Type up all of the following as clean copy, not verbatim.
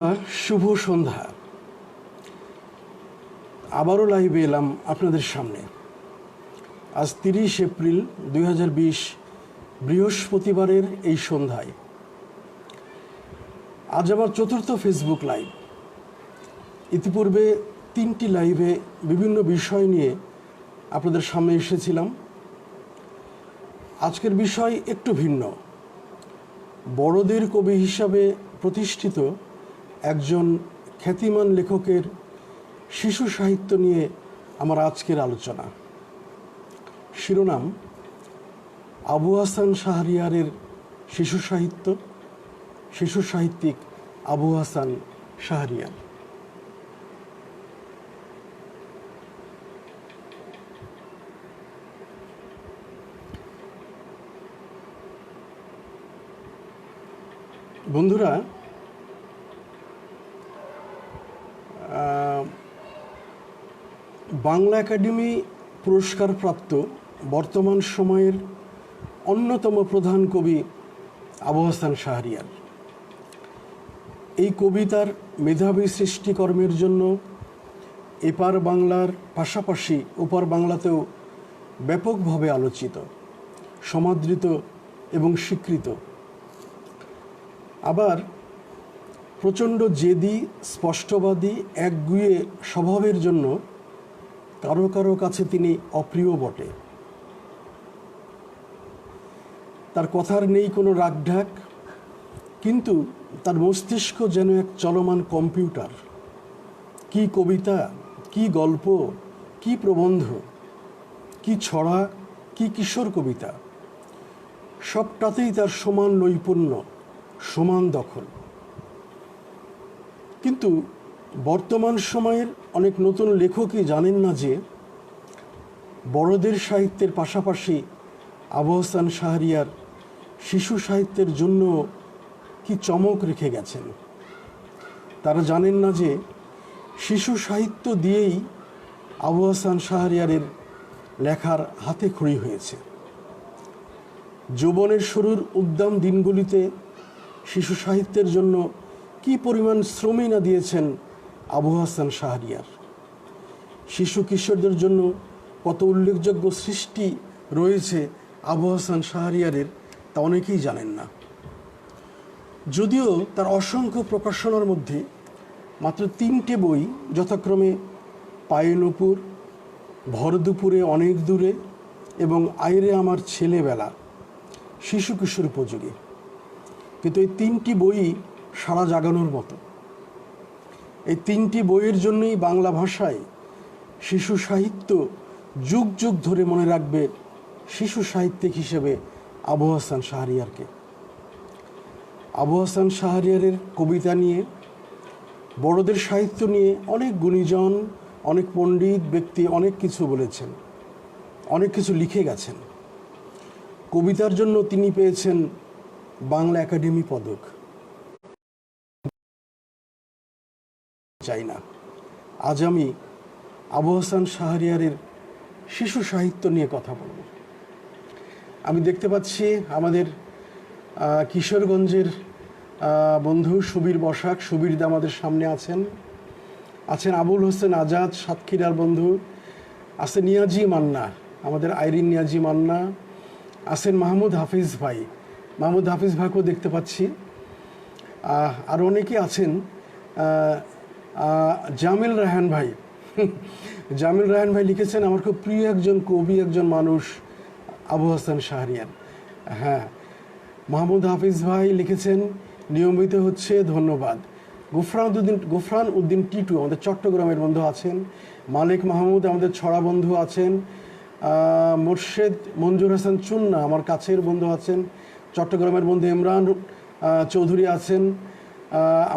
শুভ সন্ধ্যা। আবারও লাইভে এলাম আপনাদের সামনে। আজ 30 এপ্রিল 2020 বৃহস্পতিবারের এই সন্ধ্যায়। আজ আমার চতুর্থ ফেসবুক লাইভ। ইতিপূর্বে 3টি লাইভে বিভিন্ন বিষয় নিয়ে আপনাদের সামনে এসেছিলাম। আজকের বিষয় একটু ভিন্ন। বড়দের কবি হিসাবে প্রতিষ্ঠিত একজন খ্যাতিমান লেখকের শিশু সাহিত্য নিয়ে আমার আজকের আলোচনা। শিরোনাম আবু হাসান শাহরিয়ারের শিশু সাহিত্য, শিশু সাহিত্যিক আবু হাসান শাহরিয়ার। বন্ধুরা, বাংলা একাডেমি পুরস্কারপ্রাপ্ত বর্তমান সময়ের অন্যতম প্রধান কবি আবু হাসান শাহরিয়ার। এই কবিতার মেধাবী সৃষ্টিকর্মের জন্য এপার বাংলার পাশাপাশি ওপার বাংলাতেও ব্যাপকভাবে আলোচিত, সমাদৃত এবং স্বীকৃত। আবার প্রচণ্ড জেদি, স্পষ্টবাদী, একগুঁয়ে স্বভাবের জন্য কারো কারো কাছে তিনি অপ্রিয় বটে। তার কথার নেই কোনো রাগঢাক, কিন্তু তার মস্তিষ্ক যেন এক চলমান কম্পিউটার। কি কবিতা, কি গল্প, কি প্রবন্ধ, কি ছড়া, কি কিশোর কবিতা, সবটাতেই তার সমান নৈপুণ্য, সমান দখল। কিন্তু বর্তমান সময়ের অনেক নতুন লেখকই জানেন না যে বড়দের সাহিত্যের পাশাপাশি আবু হাসান শাহরিয়ার শিশু সাহিত্যের জন্য কি চমক রেখে গেছেন। তারা জানেন না যে শিশু সাহিত্য দিয়েই আবু হাসান শাহরিয়ারের লেখার হাতে খড়ি হয়েছে। যৌবনের শুরুর উদ্দাম দিনগুলিতে শিশু সাহিত্যের জন্য কি পরিমাণ শ্রমই না দিয়েছেন আবু হাসান শাহরিয়ার। শিশু কিশোরদের জন্য কত উল্লেখযোগ্য সৃষ্টি রয়েছে আবু হাসান শাহরিয়ারের, তা অনেকেই জানেন না। যদিও তার অসংখ্য প্রকাশনার মধ্যে মাত্র 3টে বই, যথাক্রমে পায়ে নূপুর, ভর দুপুরে অনেক দূরে এবং আইরে আমার ছেলেবেলা, শিশু কিশোর উপযোগী। কিন্তু এই 3টি বই সাড়া জাগানোর মতো। এই 3টি বইয়ের জন্যই বাংলা ভাষায় শিশু সাহিত্য যুগ যুগ ধরে মনে রাখবে শিশু সাহিত্যিক হিসেবে আবু হাসান শাহরিয়ারকে। আবু হাসান শাহরিয়ারের কবিতা নিয়ে, বড়দের সাহিত্য নিয়ে অনেক গুণীজন, অনেক পণ্ডিত ব্যক্তি অনেক কিছু বলেছেন, অনেক কিছু লিখে গেছেন। কবিতার জন্য তিনি পেয়েছেন বাংলা একাডেমি পদক। চাই না, আজ আমি আবু হাসান শাহরিয়ারের শিশু সাহিত্য নিয়ে কথা বলব। আমি দেখতে পাচ্ছি আমাদের কিশোরগঞ্জের বন্ধু সুবীর বসাক, সুবীরদা আমাদের সামনে আছেন আবুল হোসেন আজাদ, সাতক্ষীরার বন্ধু, আছে নিয়াজি মান্না, আমাদের আইরিন নিয়াজি মান্না, আছেন মাহমুদ হাফিজ ভাই, মাহমুদ হাফিজ ভাইকেও দেখতে পাচ্ছি। আর অনেকে আছেন, জামিল রায়হান ভাই। জামিল রায়হান ভাই লিখেছেন আমার খুব প্রিয় একজন কবি, একজন মানুষ আবু হাসান শাহরিয়ার। হ্যাঁ, মাহমুদ হাফিজ ভাই লিখেছেন নিয়মিত হচ্ছে, ধন্যবাদ। গোফরান উদ্দিন টিটু আমাদের চট্টগ্রামের বন্ধু আছেন, মালিক মাহমুদ আমাদের ছড়া বন্ধু আছেন, মোর্শেদ মঞ্জুর হাসান চুন্না আমার কাছের বন্ধু আছেন, চট্টগ্রামের বন্ধু ইমরান চৌধুরী আছেন,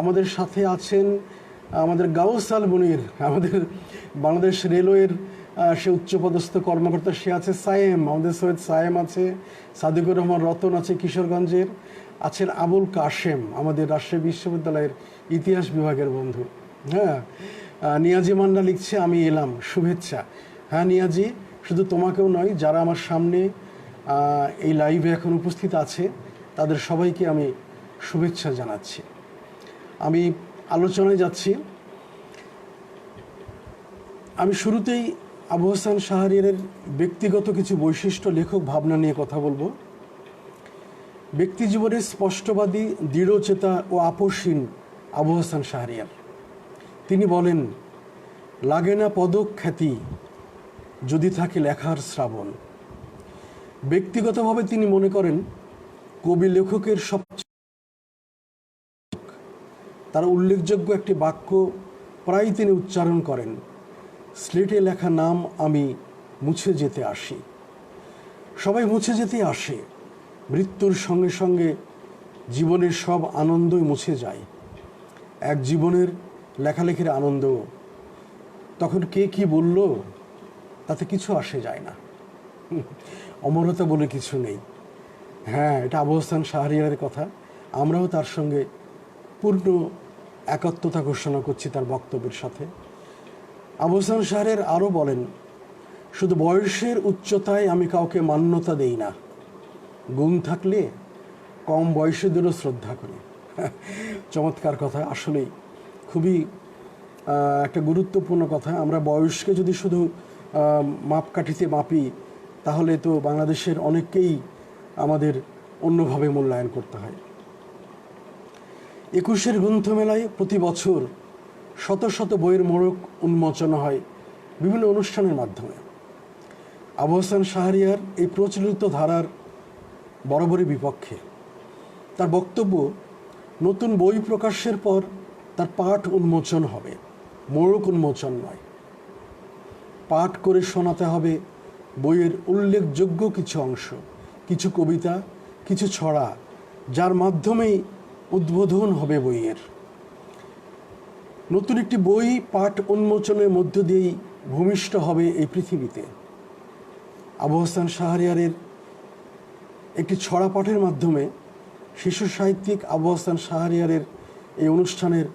আমাদের সাথে আছেন আমাদের গাউস আল মুনির, আমাদের বাংলাদেশ রেলওয়ের সে উচ্চপদস্থ কর্মকর্তা, সে আছে সায়েম, আমাদের সৈয়দ সায়েম আছে, সাদিকুর রহমান রতন আছে কিশোরগঞ্জের, আছেন আবুল কাশেম আমাদের রাজশাহী বিশ্ববিদ্যালয়ের ইতিহাস বিভাগের বন্ধু। হ্যাঁ, নিয়াজি মান্না লিখছে আমি এলাম, শুভেচ্ছা। হ্যাঁ নিয়াজি, শুধু তোমাকেও নয়, যারা আমার সামনে এই লাইভে এখন উপস্থিত আছে তাদের সবাইকে আমি শুভেচ্ছা জানাচ্ছি। আমি আলোচনায় যাচ্ছি। আমি শুরুতেই আবু হাসান শাহরিয়ারের ব্যক্তিগত কিছু বৈশিষ্ট্য, লেখক ভাবনা নিয়ে কথা বলবো। ব্যক্তি জীবনে স্পষ্টবাদী, দৃঢ়চেতা ও আপোষহীন আবু হাসান শাহরিয়ার। তিনি বলেন, লাগে না পদক খ্যাতি যদি থাকে লেখার শ্রাবণ। ব্যক্তিগতভাবে তিনি মনে করেন কবি লেখকের সবচেয়ে তার উল্লেখযোগ্য একটি বাক্য প্রায় তিনি উচ্চারণ করেন, স্লেটে লেখা নাম আমি মুছে যেতে আসি। সবাই মুছে যেতে আসে, মৃত্যুর সঙ্গে সঙ্গে জীবনের সব আনন্দই মুছে যায়, এক জীবনের লেখালেখির আনন্দ। তখন কে কি বলল তাতে কিছু আসে যায় না, অমরতা বলে কিছু নেই। হ্যাঁ, এটা আবু হাসান শাহরিয়ারের কথা। আমরাও তার সঙ্গে পূর্ণ একাত্মতা ঘোষণা করছি তার বক্তব্যের সাথে। আবু হাসান শাহরিয়ার আরও বলেন, শুধু বয়সের উচ্চতায় আমি কাউকে মান্যতা দেই না, গুণ থাকলে কম বয়সীদেরও শ্রদ্ধা করি। চমৎকার কথা, আসলেই খুবই একটা গুরুত্বপূর্ণ কথা। আমরা বয়সকে যদি শুধু মাপকাঠিতে মাপি তাহলে তো বাংলাদেশের অনেককেই আমাদের অন্যভাবে মূল্যায়ন করতে হয়। 21-এর গ্রন্থমেলায় প্রতি বছর শত শত বইয়ের মোড়ক উন্মোচন হয় বিভিন্ন অনুষ্ঠানের মাধ্যমে। আবু হাসান শাহরিয়ার এই প্রচলিত ধারার বরাবরই বিপক্ষে। তার বক্তব্য, নতুন বই প্রকাশের পর তার পাঠ উন্মোচন হবে, মোড়ক উন্মোচন নয়। পাঠ করে শোনাতে হবে বইয়ের উল্লেখযোগ্য কিছু অংশ, কিছু কবিতা, কিছু ছড়া, যার মাধ্যমেই উদ্বোধন হবে বইয়ের। নতুন একটি বই পাঠ উন্মোচনের মধ্য দিয়েই ভূমিষ্ঠ হবে এই পৃথিবীতে। আবু হাসান শাহরিয়ারের একটি ছড়া পাঠের মাধ্যমে শিশু সাহিত্যিক আবু হাসান শাহরিয়ারের এই অনুষ্ঠানের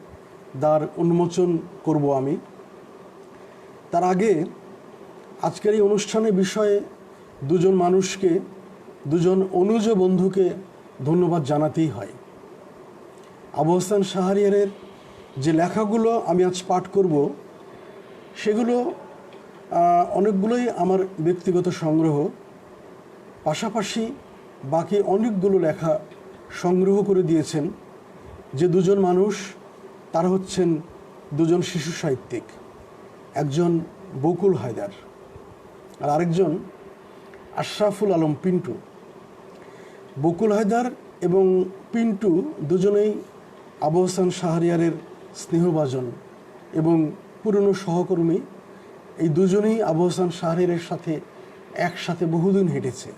দ্বার উন্মোচন করব আমি। তার আগে আজকের এই অনুষ্ঠানের বিষয়ে দুজন মানুষকে, দুজন অনুজ বন্ধুকে ধন্যবাদ জানাতেই হয়। আবু হাসান শাহরিয়ারের যে লেখাগুলো আমি আজ পাঠ করব সেগুলো অনেকগুলোই আমার ব্যক্তিগত সংগ্রহ, পাশাপাশি বাকি অনেকগুলো লেখা সংগ্রহ করে দিয়েছেন যে দুজন মানুষ, তারা হচ্ছেন দুজন শিশু সাহিত্যিক। একজন বকুল হায়দার আর আরেকজন আশরাফুল আলম পিন্টু। বকুল হায়দার এবং পিন্টু দুজনেই আবু হাসান শাহরিয়ারের স্নেহভাজন এবং পুরনো সহকর্মী। এই দুজনেই আবু হাসান শাহরিয়ারের সাথে একসাথে বহুদিন হেঁটেছে।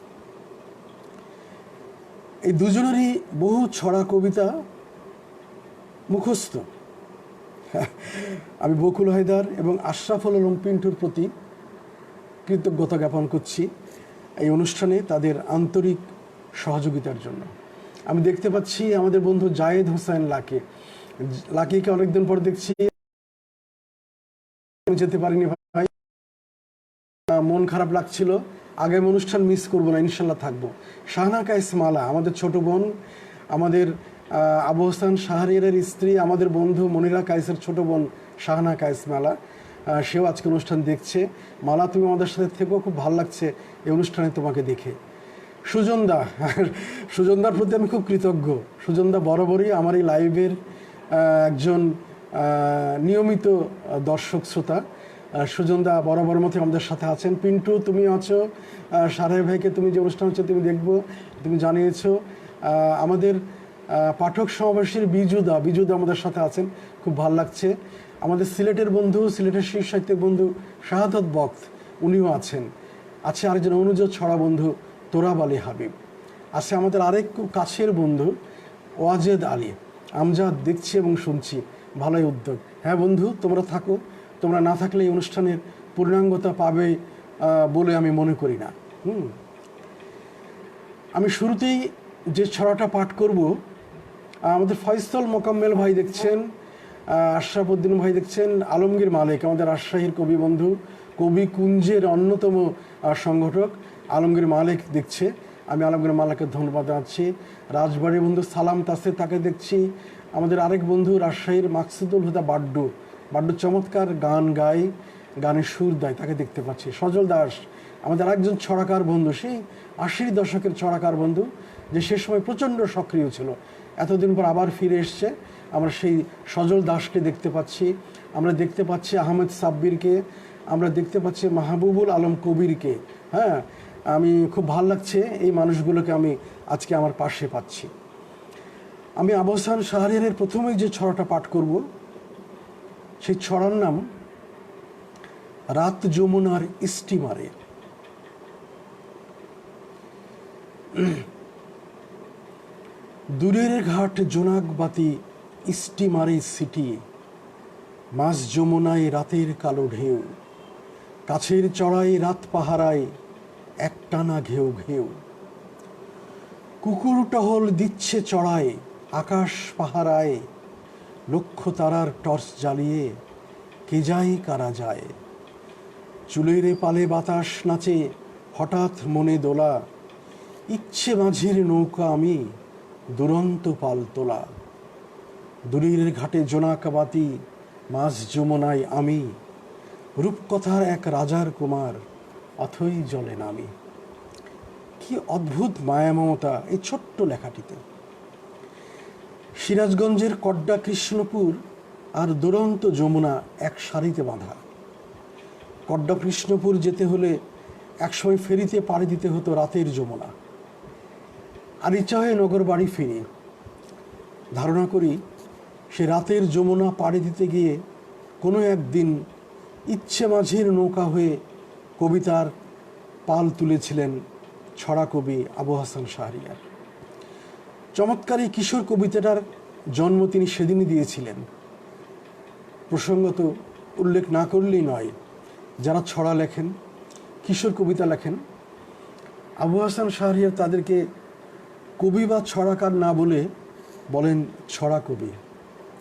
এই দুজনেরই বহু ছড়া কবিতা মুখস্থ। আমি বকুল হায়দার এবং আশরাফুল আলম পিন্টুর প্রতি কৃতজ্ঞতা জ্ঞাপন করছি এই অনুষ্ঠানে তাদের আন্তরিক সহযোগিতার জন্য। আমি দেখতে পাচ্ছি আমাদের বন্ধু জায়েদ হোসেন লাকিকে অনেকদিন পর দেখছি, যেতে পারিনি ভাই, মন খারাপ লাগছিল। আগামী অনুষ্ঠান মিস করব না, ইনশাল্লাহ থাকবো। শাহনা কায়েস মালা, আমাদের ছোট বোন, আমাদের আবু হাসান শাহরিয়ারের স্ত্রী, আমাদের বন্ধু মনিরা কায়েসের ছোট বোন শাহনা কায়েস মালা, সেও আজকে অনুষ্ঠান দেখছে। মালা, তুমি আমাদের সাথে থেকেও, খুব ভালো লাগছে এই অনুষ্ঠানে তোমাকে দেখে। সুজনদার প্রতি আমি খুব কৃতজ্ঞ। সুজনদা বরাবরই আমার এই লাইভের একজন নিয়মিত দর্শক শ্রোতা। সুজনদা বরাবর মতো আমাদের সাথে আছেন। পিন্টু, তুমি আছো, সারাই ভাইকে তুমি যে অনুষ্ঠান হচ্ছে তুমি দেখবো, তুমি জানিয়েছো। আমাদের পাঠক সমাবেশের বিজুদা আমাদের সাথে আছেন, খুব ভালো লাগছে। আমাদের সিলেটের বন্ধু, সিলেটের শিশু সাহিত্যিক বন্ধু শাহাদত বক্ত, উনিও আছেন। আছে আরেকজন অনুজ ছড়া বন্ধু তোরাব আলী হাবিব। আছে আমাদের আরেক খুব কাছের বন্ধু ওয়াজেদ আলী। আমজাদ, দেখছি এবং শুনছি, ভালোই উদ্যোগ। হ্যাঁ বন্ধু, তোমরা থাকো, তোমরা না থাকলে এই অনুষ্ঠানের পূর্ণাঙ্গতা পাবে বলে আমি মনে করি না। আমি শুরুতেই যে ছড়াটা পাঠ করব, আমাদের ফয়সল মোকাম্মেল ভাই দেখছেন, আশরাফুদ্দিন ভাই দেখছেন, আলমগীর মালিক আমাদের রাজশাহীর কবি বন্ধু, কবি কুঞ্জের অন্যতম সংগঠক আলমগীর মালিক দেখছে। আমি আলমগীর মালিককে ধন্যবাদ জানাচ্ছি। রাজবাড়ির বন্ধু সালাম তাসে, তাকে দেখছি। আমাদের আরেক বন্ধু রাজশাহীর মাকসুদুল হুদা বাড্ডু, বাড্ডু চমৎকার গান গায়, গানের সুর দেয়, তাকে দেখতে পাচ্ছি। সজল দাস আমাদের আরেকজন ছড়াকার বন্ধু, সেই 80 দশকের ছড়াকার বন্ধু, যে সে সময় প্রচণ্ড সক্রিয় ছিল, এতদিন পর আবার ফিরে এসছে। আমরা সেই সজল দাসকে দেখতে পাচ্ছি, আমরা দেখতে পাচ্ছি আহমেদ সাব্বিরকে, আমরা দেখতে পাচ্ছি মাহবুবুল আলম কবিরকে। হ্যাঁ, আমি খুব ভালো লাগছে এই মানুষগুলোকে আমি আজকে আমার পাশে পাচ্ছি। আমি আবু হাসান শাহরিয়ারের প্রথমেই যে ছড়াটা পাঠ করব, সেই ছড়ার নাম রাত যমুনার স্টিমারে। দূরের ঘাট জোনাক বাতি স্টিমারে সিটি, মাঝ যমুনায় রাতের কালো ঢেউ, কাছের চড়াই রাত পাহারায় একটানা ঘেউ ঘেউ, কুকুর টহল দিচ্ছে চড়ায় আকাশ পাহারায়, লক্ষ তারার টর্চ জ্বালিয়ে কে যায় কারা যায়, চুলের পালে বাতাস নাচে হঠাৎ মনে দোলা, ইচ্ছে মাঝির নৌকা আমি দুরন্ত পাল তোলা, দূরের ঘাটে জোনাক বাতি মাঝ যমুনায় আমি, রূপকথার এক রাজার কুমার অথই জলে নামি। কি অদ্ভুত মায়া মমতা এই ছোট্ট লেখাটিতে। সিরাজগঞ্জের কড্ডা কৃষ্ণপুর আর দুরন্ত যমুনা এক সারিতে বাঁধা। কড্ডা কৃষ্ণপুর যেতে হলে একসময় ফেরিতে পাড়ি দিতে হতো রাতের যমুনা। আর ইচ্ছা হয়ে নগর বাড়ি ফিরি। ধারণা করি সে রাতের যমুনা পাড়ি দিতে গিয়ে কোনো একদিন ইচ্ছে মাঝির নৌকা হয়ে কবিতার পাল তুলেছিলেন ছড়া কবি আবু হাসান শাহরিয়ার। চমৎকার এই কিশোর কবিতাটার জন্ম তিনি সেদিনই দিয়েছিলেন। প্রসঙ্গত উল্লেখ না করলেই নয়, যারা ছড়া লেখেন, কিশোর কবিতা লেখেন, আবু হাসান শাহরিয়ার তাদেরকে কবি বা ছড়াকার না বলে বলেন ছড়া কবি।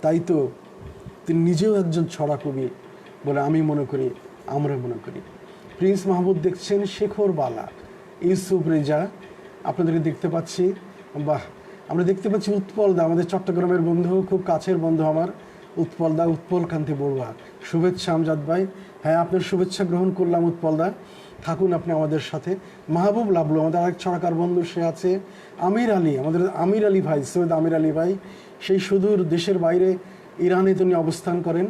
তাই তো তিনি নিজেও একজন ছড়া কবি বলে আমি মনে করি, আমরা মনে করি। প্রিন্স মাহমুদ দেখছেন, শেখর বালা, ইউসুফ রেজা আপনাদেরকে দেখতে পাচ্ছি। বাহ, আমরা দেখতে পাচ্ছি উৎপল দা, আমাদের চট্টগ্রামের বন্ধু, খুব কাছের বন্ধু আমার উৎপল দা, উৎপল কান্তি বড়ুয়া। শুভেচ্ছা আমজাদ ভাই। হ্যাঁ, আপনার শুভেচ্ছা গ্রহণ করলাম উৎপল দা, থাকুন আপনি আমাদের সাথে। মাহবুব লাবলু আমাদের আরেক ছড়াকার বন্ধু, সে আছে। আমির আলী, আমাদের আমির আলী ভাই, সৈয়দ আমির আলী ভাই, সেই সুদূর দেশের বাইরে ইরানে তিনি অবস্থান করেন,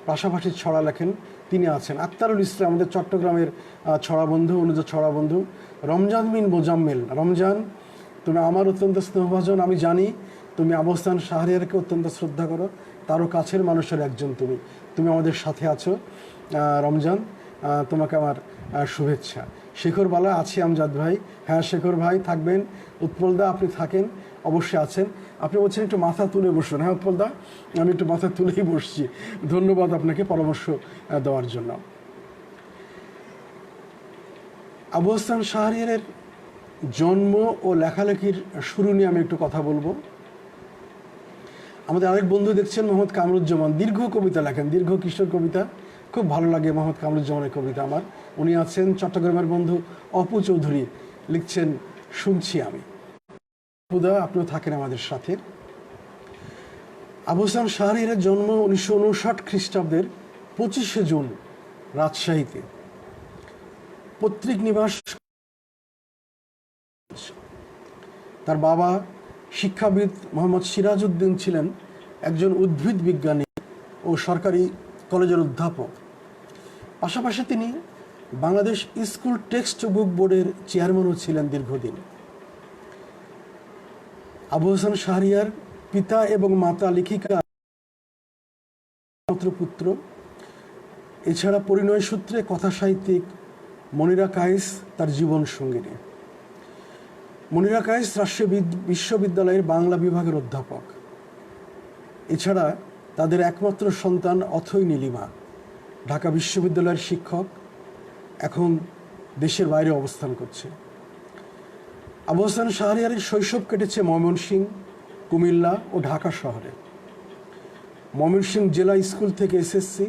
পাশাপাশি ছড়া লেখেন, তিনি আছেন। আক্তারুল ইসলাম আমাদের চট্টগ্রামের ছড়া বন্ধু, অনুজ ছড়া বন্ধু। রমজান বিন মোজাম্মেল, রমজান তুমি আমার অত্যন্ত স্নেহভাজন, আমি জানি তুমি আবু হাসান শাহরিয়ারকে অত্যন্ত শ্রদ্ধা করো, তারও কাছের মানুষের একজন তুমি, তুমি আমাদের সাথে আছো রমজান, তোমাকে আমার শুভেচ্ছা। শেখর বালা আছি আমজাদ ভাই। হ্যাঁ শেখর ভাই থাকবেন, উৎপলদা আপনি থাকেন, অবশ্যই আছেন। আপনি বলছেন একটু মাথা তুলে বসুন। হ্যাঁ উৎপলদা, আমি একটু মাথা তুলেই বসছি। ধন্যবাদ আপনাকে পরামর্শ দেওয়ার জন্য। আবু হাসান শাহরিয়ারের জন্ম ও লেখালেখির শুরু নিয়ে আমি একটু কথা বলবো। আমাদের আরেক বন্ধু দেখছেন মোহাম্মদ কামরুজ্জামান, দীর্ঘ কবিতা লেখেন, দীর্ঘ কিশোর কবিতা, খুব ভালো লাগে মোহাম্মদ কামরুজ্জামানের কবিতা আমার। উনি আছেন চট্টগ্রামের বন্ধু অপু চৌধুরী, লিখছেন শুনছি আমি। অপুদা আপনিও থাকেন আমাদের সাথে। আবু হাসান শাহরিয়ারের জন্ম 1959 খ্রিস্টাব্দের 25শে জুন রাজশাহীতে। পৈতৃক নিবাস। তার বাবা শিক্ষাবিদ মোহাম্মদ সিরাজউদ্দিন ছিলেন একজন উদ্ভিদ বিজ্ঞানী ও সরকারি কলেজের অধ্যাপক। পাশাপাশি তিনি বাংলাদেশ স্কুল টেক্সট বুক বোর্ডের চেয়ারম্যানও ছিলেন দীর্ঘদিন। আবু হাসান শাহরিয়ার পিতা এবং মাতা লেখিকা পুত্র। এছাড়া পরিণয় সূত্রে কথা সাহিত্যিক মনিরা কায়েস তার জীবন সঙ্গিনী। মনিরা কায়েস রাজশাহী বিশ্ববিদ্যালয়ের বাংলা বিভাগের অধ্যাপক। এছাড়া তাদের একমাত্র সন্তান অথৈ নীলিমা ঢাকা বিশ্ববিদ্যালয়ের শিক্ষক, এখন দেশের বাইরে অবস্থান করছে। আবু হাসান শাহরিয়ারের শৈশব কেটেছে ময়মনসিংহ, কুমিল্লা ও ঢাকা শহরে। ময়মনসিংহ জেলা স্কুল থেকে এসএসসি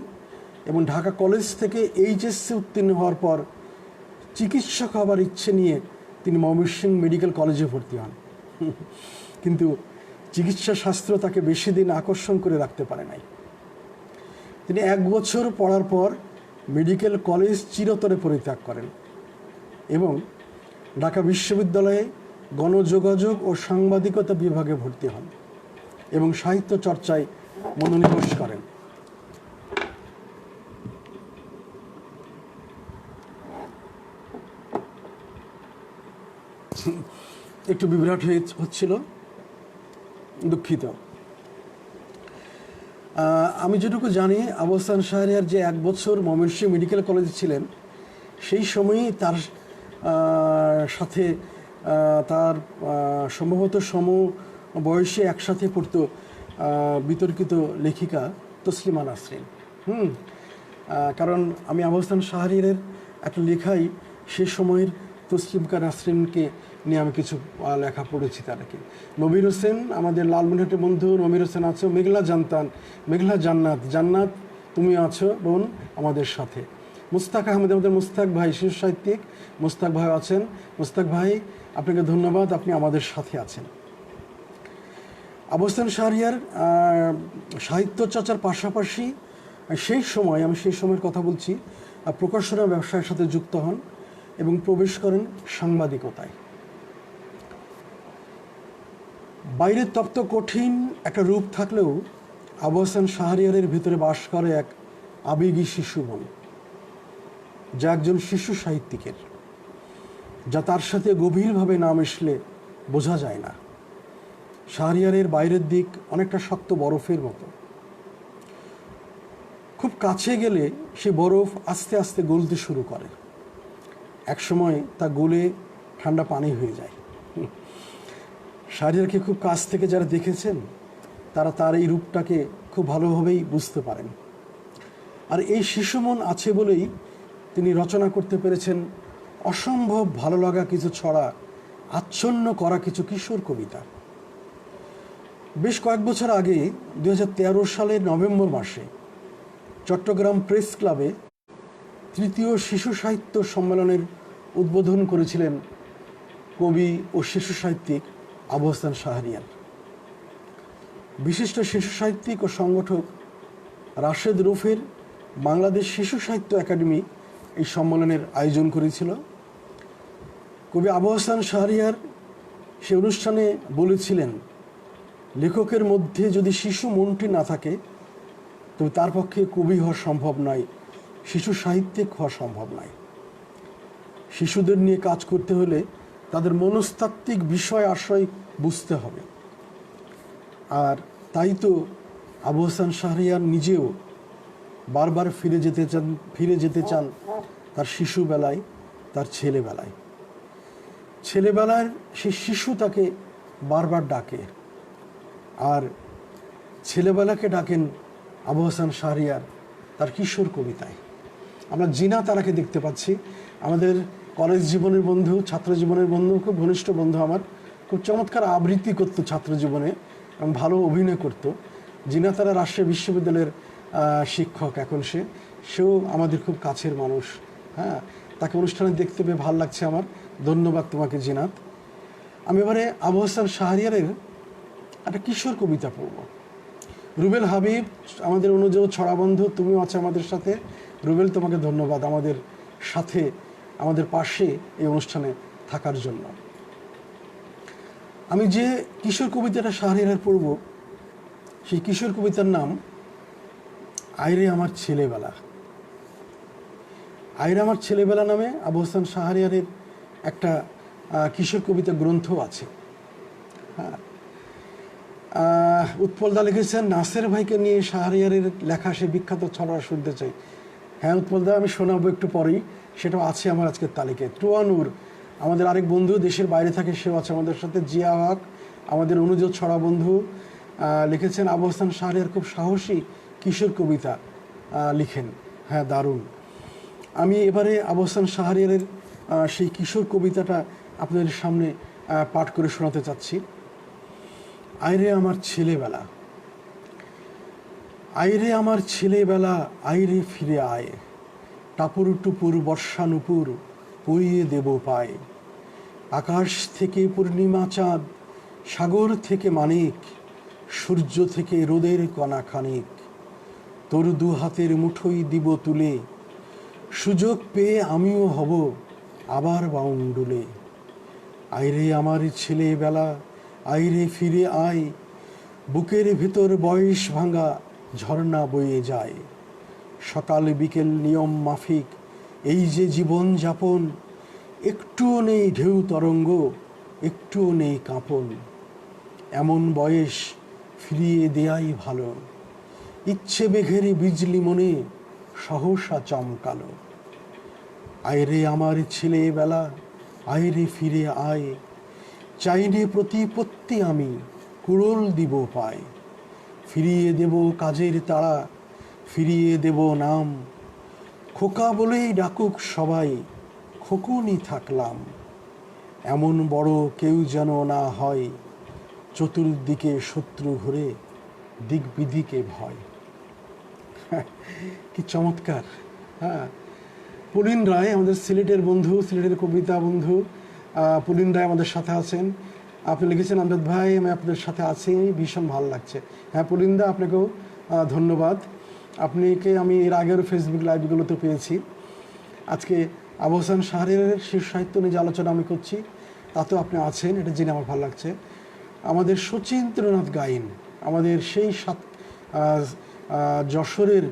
এবং ঢাকা কলেজ থেকে এইচএসসি উত্তীর্ণ হওয়ার পর চিকিৎসক হবার ইচ্ছে নিয়ে তিনি ময়মনসিংহ মেডিকেল কলেজে ভর্তি হন। কিন্তু চিকিৎসা শাস্ত্র তাকে বেশি দিন আকর্ষণ করে রাখতে পারে নাই। তিনি 1 বছর পড়ার পর মেডিকেল কলেজ চিরতরে পরিত্যাগ করেন এবং ঢাকা বিশ্ববিদ্যালয়ে গণযোগাযোগ ও সাংবাদিকতা বিভাগে ভর্তি হন এবং সাহিত্য চর্চায় মনোনিবেশ করেন। একটু বিভ্রাট হচ্ছিল, দুঃখিত। আমি যেটুকু জানি, আবু হাসান শাহরিয়ার যে 1 বছর ময়মনসিংহ মেডিকেল কলেজে ছিলেন, সেই সময়ই তার সাথে তার সম্ভবত বয়সে একসাথে পড়তো বিতর্কিত লেখিকা তসলিমা নাসরিন। কারণ আমি আবু হাসান শাহরিয়ারের একটা লেখাই সে সময়ের তসলিমা নাসরিনকে নিয়ে আমি কিছু লেখা পড়েছি। তাদেরকে নবীর হোসেন, আমাদের লালমনিরহাটের বন্ধু নবীর হোসেন আছো, মেঘলা জান্নাত, জান্নাত তুমি আছো বোন আমাদের সাথে, মুস্তাক আহমেদ, আমাদের মুস্তাক ভাই শিশু সাহিত্যিক, মুস্তাক ভাই আছেন। মুস্তাক ভাই, আপনাকে ধন্যবাদ, আপনি আমাদের সাথে আছেন। আবু হাসান শাহরিয়ার সাহিত্য চর্চার পাশাপাশি সেই সময়ের কথা বলছি, প্রকাশনা ব্যবসায়ের সাথে যুক্ত হন এবং প্রবেশ করেন সাংবাদিকতায়। বাইরের তপ্ত কঠিন একটা রূপ থাকলেও আবু হাসান শাহরিয়ারের ভিতরে বাস করে এক আবেগী শিশু মন, যা একজন শিশু সাহিত্যিকের, যা তার সাথে গভীরভাবে না মিশলে বোঝা যায় না। শাহরিয়ারের বাইরের দিক অনেকটা শক্ত বরফের মতো, খুব কাছে গেলে সে বরফ আস্তে আস্তে গলতে শুরু করে, একসময় তা গলে ঠান্ডা পানি হয়ে যায়। শাহরিয়ারকে খুব কাছ থেকে যারা দেখেছেন তারা তার এই রূপটাকে খুব ভালোভাবেই বুঝতে পারেন। আর এই শিশু মন আছে বলেই তিনি রচনা করতে পেরেছেন অসম্ভব ভালো লাগা কিছু ছড়া, আচ্ছন্ন করা কিছু কিশোর কবিতা। বেশ কয়েক বছর আগে 2013 সালের নভেম্বর মাসে চট্টগ্রাম প্রেস ক্লাবে 3য় শিশু সাহিত্য সম্মেলনের উদ্বোধন করেছিলেন কবি ও শিশু সাহিত্যিক আবু হাসান শাহরিয়ার। বিশিষ্ট শিশু সাহিত্যিক ও সংগঠক রাশেদ রুফের বাংলাদেশ শিশু সাহিত্য একাডেমি এই সম্মেলনের আয়োজন করেছিল। কবি আবু হাসান শাহরিয়ার সে অনুষ্ঠানে বলেছিলেন, লেখকের মধ্যে যদি শিশু মনটি না থাকে তবে তার পক্ষে কবি হওয়া সম্ভব নয়, শিশু সাহিত্যিক হওয়া সম্ভব নয়। শিশুদের নিয়ে কাজ করতে হলে তাদের মনস্তাত্ত্বিক বিষয় আশয় বুঝতে হবে। আর তাই তো আবু হাসান শাহরিয়ার নিজেও বারবার ফিরে যেতে চান তার শিশুবেলায়, তার ছেলেবেলার সেই শিশু তাকে বারবার ডাকে, আর ছেলেবেলাকে ডাকেন আবু হাসান শাহরিয়ার তার কিশোর কবিতায়। আমরা জিনা তারাকে দেখতে পাচ্ছি, আমাদের কলেজ জীবনের বন্ধু, ছাত্র জীবনের বন্ধু, খুব ঘনিষ্ঠ বন্ধু আমার, খুব চমৎকার আবৃত্তি করতো ছাত্র জীবনে এবং ভালো অভিনয় করতো। জিনা তারা রাজশাহী বিশ্ববিদ্যালয়ের শিক্ষক, এখন সেও আমাদের খুব কাছের মানুষ। হ্যাঁ, তাকে অনুষ্ঠানে দেখতে পেয়ে ভালো লাগছে আমার, ধন্যবাদ তোমাকে জিনাত। আমি এবারে আবু হাসান শাহরিয়ারের একটা কিশোর কবিতা পড়ব। রুবেল হাবিব, আমাদের অনুযোগ ছড়া বন্ধু, তুমিও আছো আমাদের সাথে। রুবেল, তোমাকে ধন্যবাদ আমাদের সাথে, আমাদের পাশে এই অনুষ্ঠানে থাকার জন্য। আমি যে কিশোর কবিতাটা শাহরিয়ারের পড়ব, সেই কিশোর কবিতার নাম আইরে আমার ছেলেবেলা। আইরে আমার ছেলেবেলা নামে আবু হাসান শাহরিয়ারের একটা কিশোর কবিতা গ্রন্থ আছে। হ্যাঁ, উৎপলদা লিখেছেন, নাসের ভাইকে নিয়ে শাহরিয়ারের লেখা সে বিখ্যাত ছড়া শুনতে চাই। হ্যাঁ উৎপলদা, আমি শোনাবো একটু পরেই, সেটাও আছে আমার আজকের তালিকায়। টুয়ানুর, আমাদের আরেক বন্ধু, দেশের বাইরে থাকে, সেও আছে আমাদের সাথে। জিয়া হক, আমাদের অনুযোগ ছড়া বন্ধু, লিখেছেন আবু হাসান শাহরিয়ার খুব সাহসী কিশোর কবিতা লিখেন। হ্যাঁ, দারুণ। আমি এবারে আবু হাসান শাহরিয়ারের সেই কিশোর কবিতাটা আপনাদের সামনে পাঠ করে শোনাতে চাচ্ছি। আইরে আমার ছেলেবেলা, আইরে আমার ছেলেবেলা, আইরে ফিরে আয়, টাপুর টুপুর বর্ষানুপুর পরিয়ে দেব পায়। আকাশ থেকে পূর্ণিমা চাঁদ, সাগর থেকে মানিক, সূর্য থেকে রোদের কণা খানিক, তোর দু হাতের মুঠোই দিব তুলে, সুযোগ পেয়ে আমিও হব আবার বাউন্ডুলে। আইরে আমার ছেলেবেলা, আইরে ফিরে আয়, বুকের ভিতর বয়স ভাঙা ঝর্ণা বয়ে যায়। সকাল বিকেল নিয়ম মাফিক এই যে জীবন যাপন, একটুও নেই ঢেউ তরঙ্গ, একটুও নেই কাঁপন। এমন বয়স ফিরিয়ে দেয়াই ভালো, ইচ্ছে মেঘের বিজলি মনে সহসা চমকালো। আয়রে আমার ছেলেবেলা, আয়রে ফিরে আয়, চাইনে প্রতিপত্তি আমি কুড়োল দিব পায়। ফিরিয়ে দেব কাজের তাড়া, ফিরিয়ে দেব নাম, খোকা বলেই ডাকুক সবাই, খোকনই থাকলাম। এমন বড় কেউ যেন না হয়, চতুর্দিকে শত্রু ঘুরে দিক বিদিকে ভয়। কি চমৎকার! হ্যাঁ, পুলিন রায় আমাদের সিলেটের বন্ধু, সিলেটের কবিতা বন্ধু পুলিন রায় আমাদের সাথে আছেন। আপনি লিখেছেন, আমজাদ ভাই আমি আপনাদের সাথে আছি, ভীষণ ভালো লাগছে। হ্যাঁ পুলিনদা, আপনাকেও ধন্যবাদ। আপনাকে আমি এর আগের ফেসবুক লাইভগুলোতে পেয়েছি। আজকে আবু হাসান শাহরিয়ারের শিশু সাহিত্য নিয়ে যে আলোচনা আমি করছি তাতেও আপনি আছেন, এটা জেনে আমার ভালো লাগছে। আমাদের শচীন্দ্রনাথ গাইন, আমাদের সেই যশোরের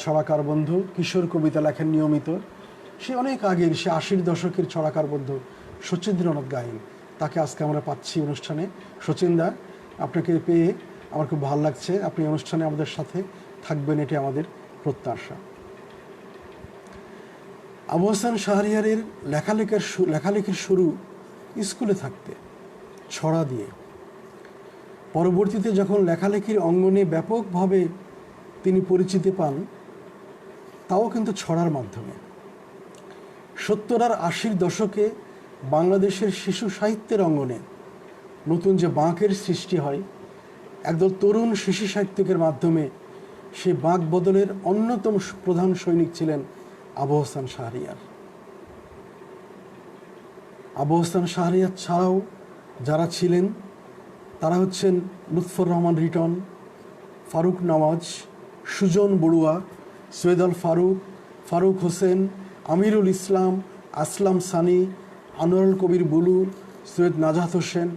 ছড়াকার বন্ধু, কিশোর কবিতা লেখেন নিয়মিত, সে অনেক আগের, সে 80-র দশকের ছড়াকার বন্ধু শচীন্দ্রনাথ গাইন, তাকে আজকে আমরা পাচ্ছি অনুষ্ঠানে। শচীনদা, আপনাকে পেয়ে আমার খুব ভালো লাগছে, আপনি অনুষ্ঠানে আমাদের সাথে থাকবেন, এটি আমাদের প্রত্যাশা। আবু হাসান শাহরিয়ারের লেখালেখির শুরু স্কুলে থাকতে, ছড়া দিয়ে। পরবর্তীতে যখন লেখালেখির অঙ্গনে ব্যাপকভাবে তিনি পরিচিতি পান, তাও কিন্তু ছড়ার মাধ্যমে। 70 আর 80-র দশকে বাংলাদেশের শিশু সাহিত্যের অঙ্গনে নতুন যে বাঁকের সৃষ্টি হয়, একদল তরুণ শিশু সাহিত্যিকের মাধ্যমে সেই বাঁক বদলের অন্যতম প্রধান সৈনিক ছিলেন আবু হাসান শাহরিয়ার। আবু হাসান শাহরিয়ার ছাড়াও যারা ছিলেন তারা হচ্ছেন লুৎফর রহমান রিটন, ফারুক নওয়াজ, সুজন বড়ুয়া, সৈয়দ আল ফারুক, ফারুক হোসেন, আমিরুল ইসলাম, আসলাম সানি, আনোয়ারুল কবির বুলু, সৈয়দ নাজাত হোসেন,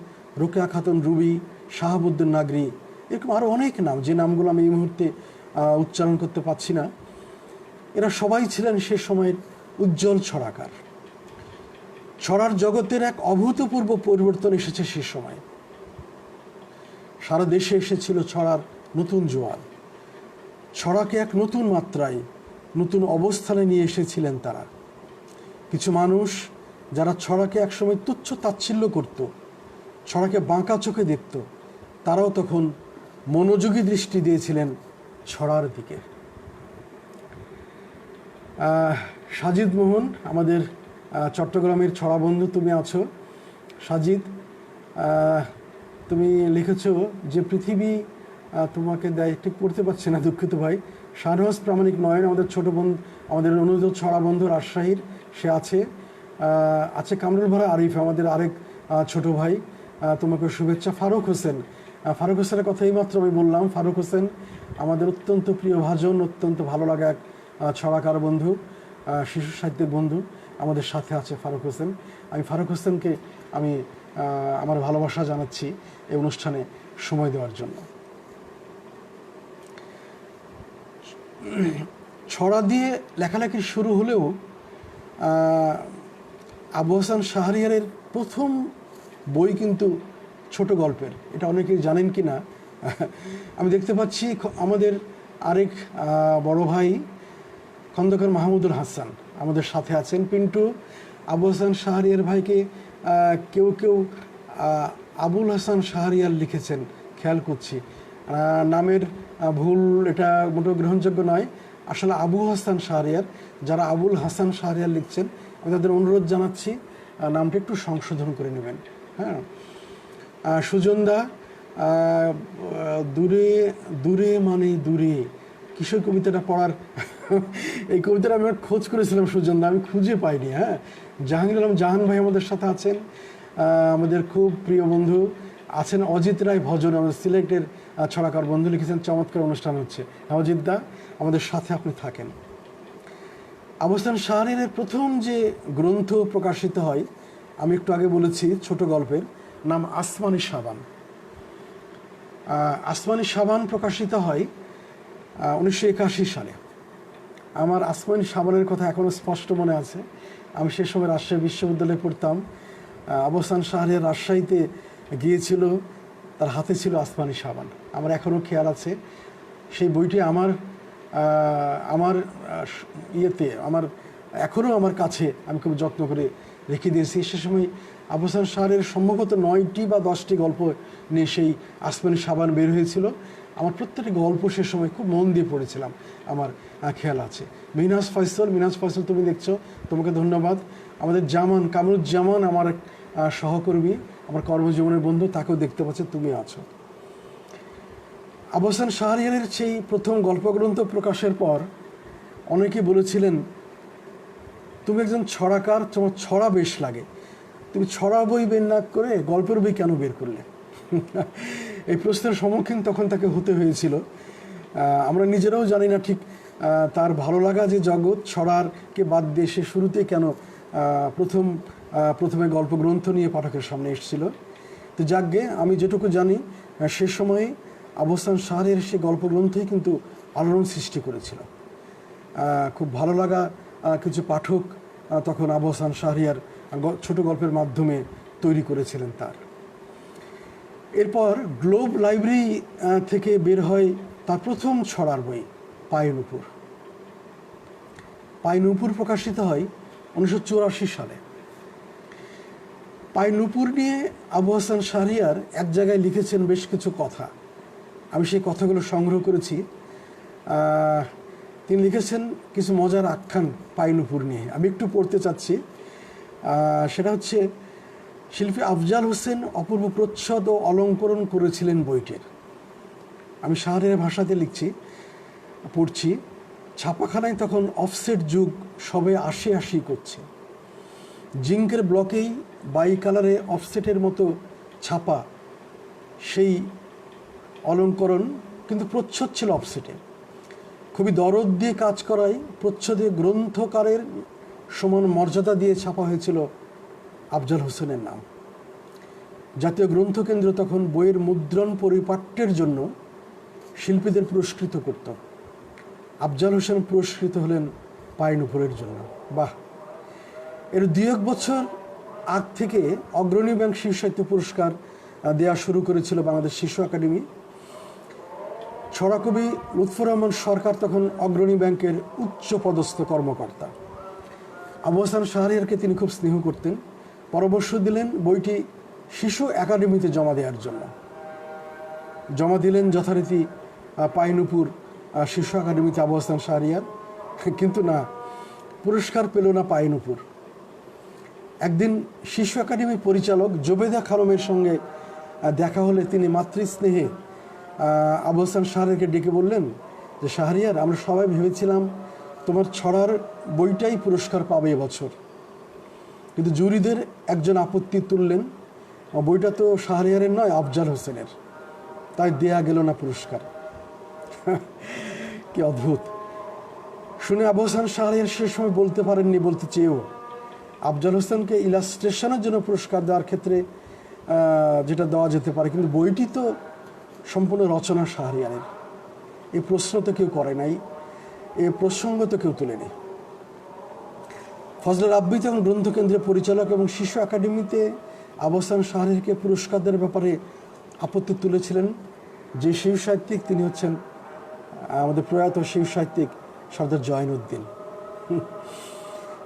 রোকেয়া খাতুন রুবি, শাহাবুদ্দিন নাগরি, এরকম আরও অনেক নাম, যে নামগুলো আমি এই মুহূর্তে উচ্চারণ করতে পারছি না। এরা সবাই ছিলেন সে সময়ের উজ্জ্বল ছড়াকার। ছড়ার জগতের এক অভূতপূর্ব পরিবর্তন এসেছে সে সময়। সারা দেশে এসেছিল ছড়ার নতুন জোয়ার। ছড়াকে এক নতুন মাত্রায়, নতুন অবস্থানে নিয়ে এসেছিলেন তারা। কিছু মানুষ যারা ছড়াকে একসময় তুচ্ছ তাচ্ছিল্য করত, ছড়াকে বাঁকা চোখে দেখত, তারাও তখন মনোযোগী দৃষ্টি দিয়েছিলেন ছড়ার দিকে। সাজিদ মোহন, আমাদের চট্টগ্রামের ছড়া বন্ধু, তুমি আছো। সাজিদ, তুমি লিখেছো যে পৃথিবী তোমাকে দেয়, ঠিক পড়তে পারছি না, দুঃখিত ভাই। শাহনওয়াজ প্রামাণিক নয়ন, আমাদের ছোট বন্ধু, আমাদের অনুরোধ ছড়া বন্ধু রাজশাহীর, সে আছে। কামরুল ভরা আরিফ, আমাদের আরেক ছোট ভাই, তোমাকে শুভেচ্ছা। ফারুক হোসেন, ফারুক হোসেনের কথা এইমাত্র আমি বললাম। ফারুক হোসেন আমাদের অত্যন্ত প্রিয় ভাজন, অত্যন্ত ভালো লাগা এক ছড়াকার বন্ধু, শিশু সাহিত্যিক বন্ধু, আমাদের সাথে আছে ফারুক হোসেন। আমি ফারুক হোসেনকে আমি আমার ভালোবাসা জানাচ্ছি এই অনুষ্ঠানে সময় দেওয়ার জন্য। ছড়া দিয়ে লেখালেখি শুরু হলেও আবু হাসান শাহরিয়ারের প্রথম বই কিন্তু ছোট গল্পের, এটা অনেকেই জানেন কি না। আমি দেখতে পাচ্ছি আমাদের আরেক বড় ভাই খন্দকার মাহমুদুল হাসান আমাদের সাথে আছেন। পিন্টু, আবু হাসান শাহরিয়ার ভাইকে কেউ কেউ আবুল হাসান শাহরিয়ার লিখেছেন, খেয়াল করছি। নামের ভুল, এটা মোটেও গ্রহণযোগ্য নয়। আসলে আবু হাসান শাহরিয়ার। যারা আবুল হাসান শাহরিয়ার লিখছেন, আমি তাদের অনুরোধ জানাচ্ছি নামটা একটু সংশোধন করে নেবেন। হ্যাঁ, সুজনদা, দূরে দূরে মানে দূরে, কিশোর কবিতাটা পড়ার এই কবিতাটা আমি খোঁজ করেছিলাম সুজনদা, আমি খুঁজে পাইনি। হ্যাঁ, জাহাঙ্গীর আলম জাহান ভাই আমাদের সাথে আছেন, আমাদের খুব প্রিয় বন্ধু। আছেন অজিত রায় ভজন, আমাদের সিলেটের ছড়াকার বন্ধু লিখেছেন চমৎকার অনুষ্ঠান হচ্ছে। হ্যাঁ অজিত দা, আমাদের সাথে আপনি থাকেন। আবু হাসান শাহরিয়ারের প্রথম যে গ্রন্থ প্রকাশিত হয়, আমি একটু আগে বলেছি ছোট গল্পের নাম আসমানি সাবান। আসমানি সাবান প্রকাশিত হয় 1981 সালে। আমার আসমানি সাবানের কথা এখনও স্পষ্ট মনে আছে। আমি সে সময় রাজশাহী বিশ্ববিদ্যালয়ে পড়তাম। আবু হাসান শাহরিয়ার রাজশাহীতে গিয়েছিল, তার হাতে ছিল আসমানি সাবান। আমার এখনও খেয়াল আছে। সেই বইটি আমার এখনও আমার কাছে, আমি খুব যত্ন করে রেখে দিয়েছি। সে সময় আবু হাসান শাহরিয়ার সম্ভবত 9টি বা 10টি গল্প নিয়ে সেই আসমানি সাবান বের হয়েছিল। আমার প্রত্যেকটি গল্প সে সময় খুব মন দিয়ে পড়েছিলাম, আমার খেয়াল আছে। মিনহাজ ফয়সল তুমি দেখছো, তোমাকে ধন্যবাদ। আমাদের কামরুজ্জামান আমার সহকর্মী, আমার কর্মজীবনের বন্ধু, তাকেও দেখতে পাচ্ছে, তুমি আছো। আবু হাসান শাহরিয়ারের সেই প্রথম গল্পগ্রন্থ প্রকাশের পর অনেকে বলেছিলেন, তুমি একজন ছড়াকার, তোমার ছড়া বেশ লাগে, তুমি ছড়া বই বের না করে গল্পের বই কেন বের করলে? এই প্রশ্নের সম্মুখীন তখন তাকে হতে হয়েছিল। আমরা নিজেরাও জানি না ঠিক তার ভালো লাগা যে জগৎ ছড়ারকে বাদ দিয়ে সে শুরুতেই কেন প্রথমে গল্পগ্রন্থ নিয়ে পাঠকের সামনে এসেছিল। তো যাকগে, আমি যেটুকু জানি সে সময়ে আবু হাসান শাহরিয়ার সেই গল্পগ্রন্থই কিন্তু আলোড়ন সৃষ্টি করেছিল। খুব ভালো লাগা কিছু পাঠক তখন আবু হাসান শাহরিয়ার ছোট গল্পের মাধ্যমে তৈরি করেছিলেন তার। এরপর গ্লোব লাইব্রেরি থেকে বের হয় তার প্রথম ছড়ার বই পাইনুপুর প্রকাশিত হয় 1984 সালে। পাইনুপুর নিয়ে আবু হাসান শাহরিয়ার এক জায়গায় লিখেছেন বেশ কিছু কথা, আমি সেই কথাগুলো সংগ্রহ করেছি। তিনি লিখেছেন কিছু মজার আখ্যান পাইনুপুর নিয়ে, আমি একটু পড়তে চাচ্ছি। সেটা হচ্ছে, শিল্পী আফজাল হোসেন অপূর্ব প্রচ্ছদ ও অলঙ্করণ করেছিলেন বইটির। আমি শাহরিয়ারের ভাষাতে পড়ছি। ছাপাখানায় তখন অফসেট যুগ সবে আশি করছে। জিঙ্কের ব্লকেই বাই কালারে অফসেটের মতো ছাপা সেই অলঙ্করণ, কিন্তু প্রচ্ছদ ছিল অফসেটে। খুবই দরদ দিয়ে কাজ করায় প্রচ্ছদে গ্রন্থকারের সমান মর্যাদা দিয়ে ছাপা হয়েছিল আফজাল হোসেনের নাম। জাতীয় গ্রন্থকেন্দ্র তখন বইয়ের মুদ্রণ পরিপাট্যের জন্য শিল্পীদের পুরস্কৃত করত। আফজাল হোসেন পুরস্কৃত হলেন পাইনুপুরের জন্য। বাহ! এর 2-1 বছর আগ থেকে অগ্রণী ব্যাংক শিশু সাহিত্য পুরস্কার দেওয়া শুরু করেছিল বাংলাদেশ শিশু একাডেমি। ছড়াকবি লুৎফর রহমান সরকার তখন অগ্রণী ব্যাংকের উচ্চ পদস্থ কর্মকর্তা। আবু হাসান শাহরিয়ারকে তিনি খুব স্নেহ করতেন। পরামর্শ দিলেন বইটি শিশু একাডেমিতে জমা দেওয়ার জন্য। জমা দিলেন যথারীতি পাইনুপুর শিশু একাডেমিতে আবু হাসান শাহরিয়ার, কিন্তু না, পুরস্কার পেল না পাইনুপুর। একদিন শিশু একাডেমি পরিচালক জোবেদা খানমের সঙ্গে দেখা হলে তিনি মাতৃস্নেহে আবু হাসান শাহরিয়ারকে ডেকে বললেন যে, শাহরিয়ার, আমরা সবাই ভেবেছিলাম তোমার ছড়ার বইটাই পুরস্কার পাবে এবছর, কিন্তু জুরিদের একজন আপত্তি তুললেন, বইটা তো শাহরিয়ারের নয়, আফজাল হোসেনের, তাই দেয়া গেল না পুরস্কার। কি অদ্ভুত! শুনে আবু হাসান শাহরিয়ার সে সময় বলতে পারেননি, বলতে চেয়েও। আফজাল হোসেনকে ইলাস্ট্রেশনের জন্য পুরস্কার দেওয়ার ক্ষেত্রে যেটা দেওয়া যেতে পারে, কিন্তু বইটি তো সম্পূর্ণ রচনা শাহরিয়ারের। এই প্রশ্ন তো কেউ করে নাই, এই প্রসঙ্গ তো কেউ তুলেনি। ফজলে রাব্বি তখন গ্রন্থকেন্দ্রের পরিচালক এবং শিশু একাডেমিতে আবু হাসান শাহরিয়ারকে পুরস্কার দেওয়ার ব্যাপারে আপত্তি তুলেছিলেন যে শিশু সাহিত্যিক, তিনি হচ্ছেন আমাদের প্রয়াত শিশু সাহিত্যিক সর্দার জয়নুদ্দিন।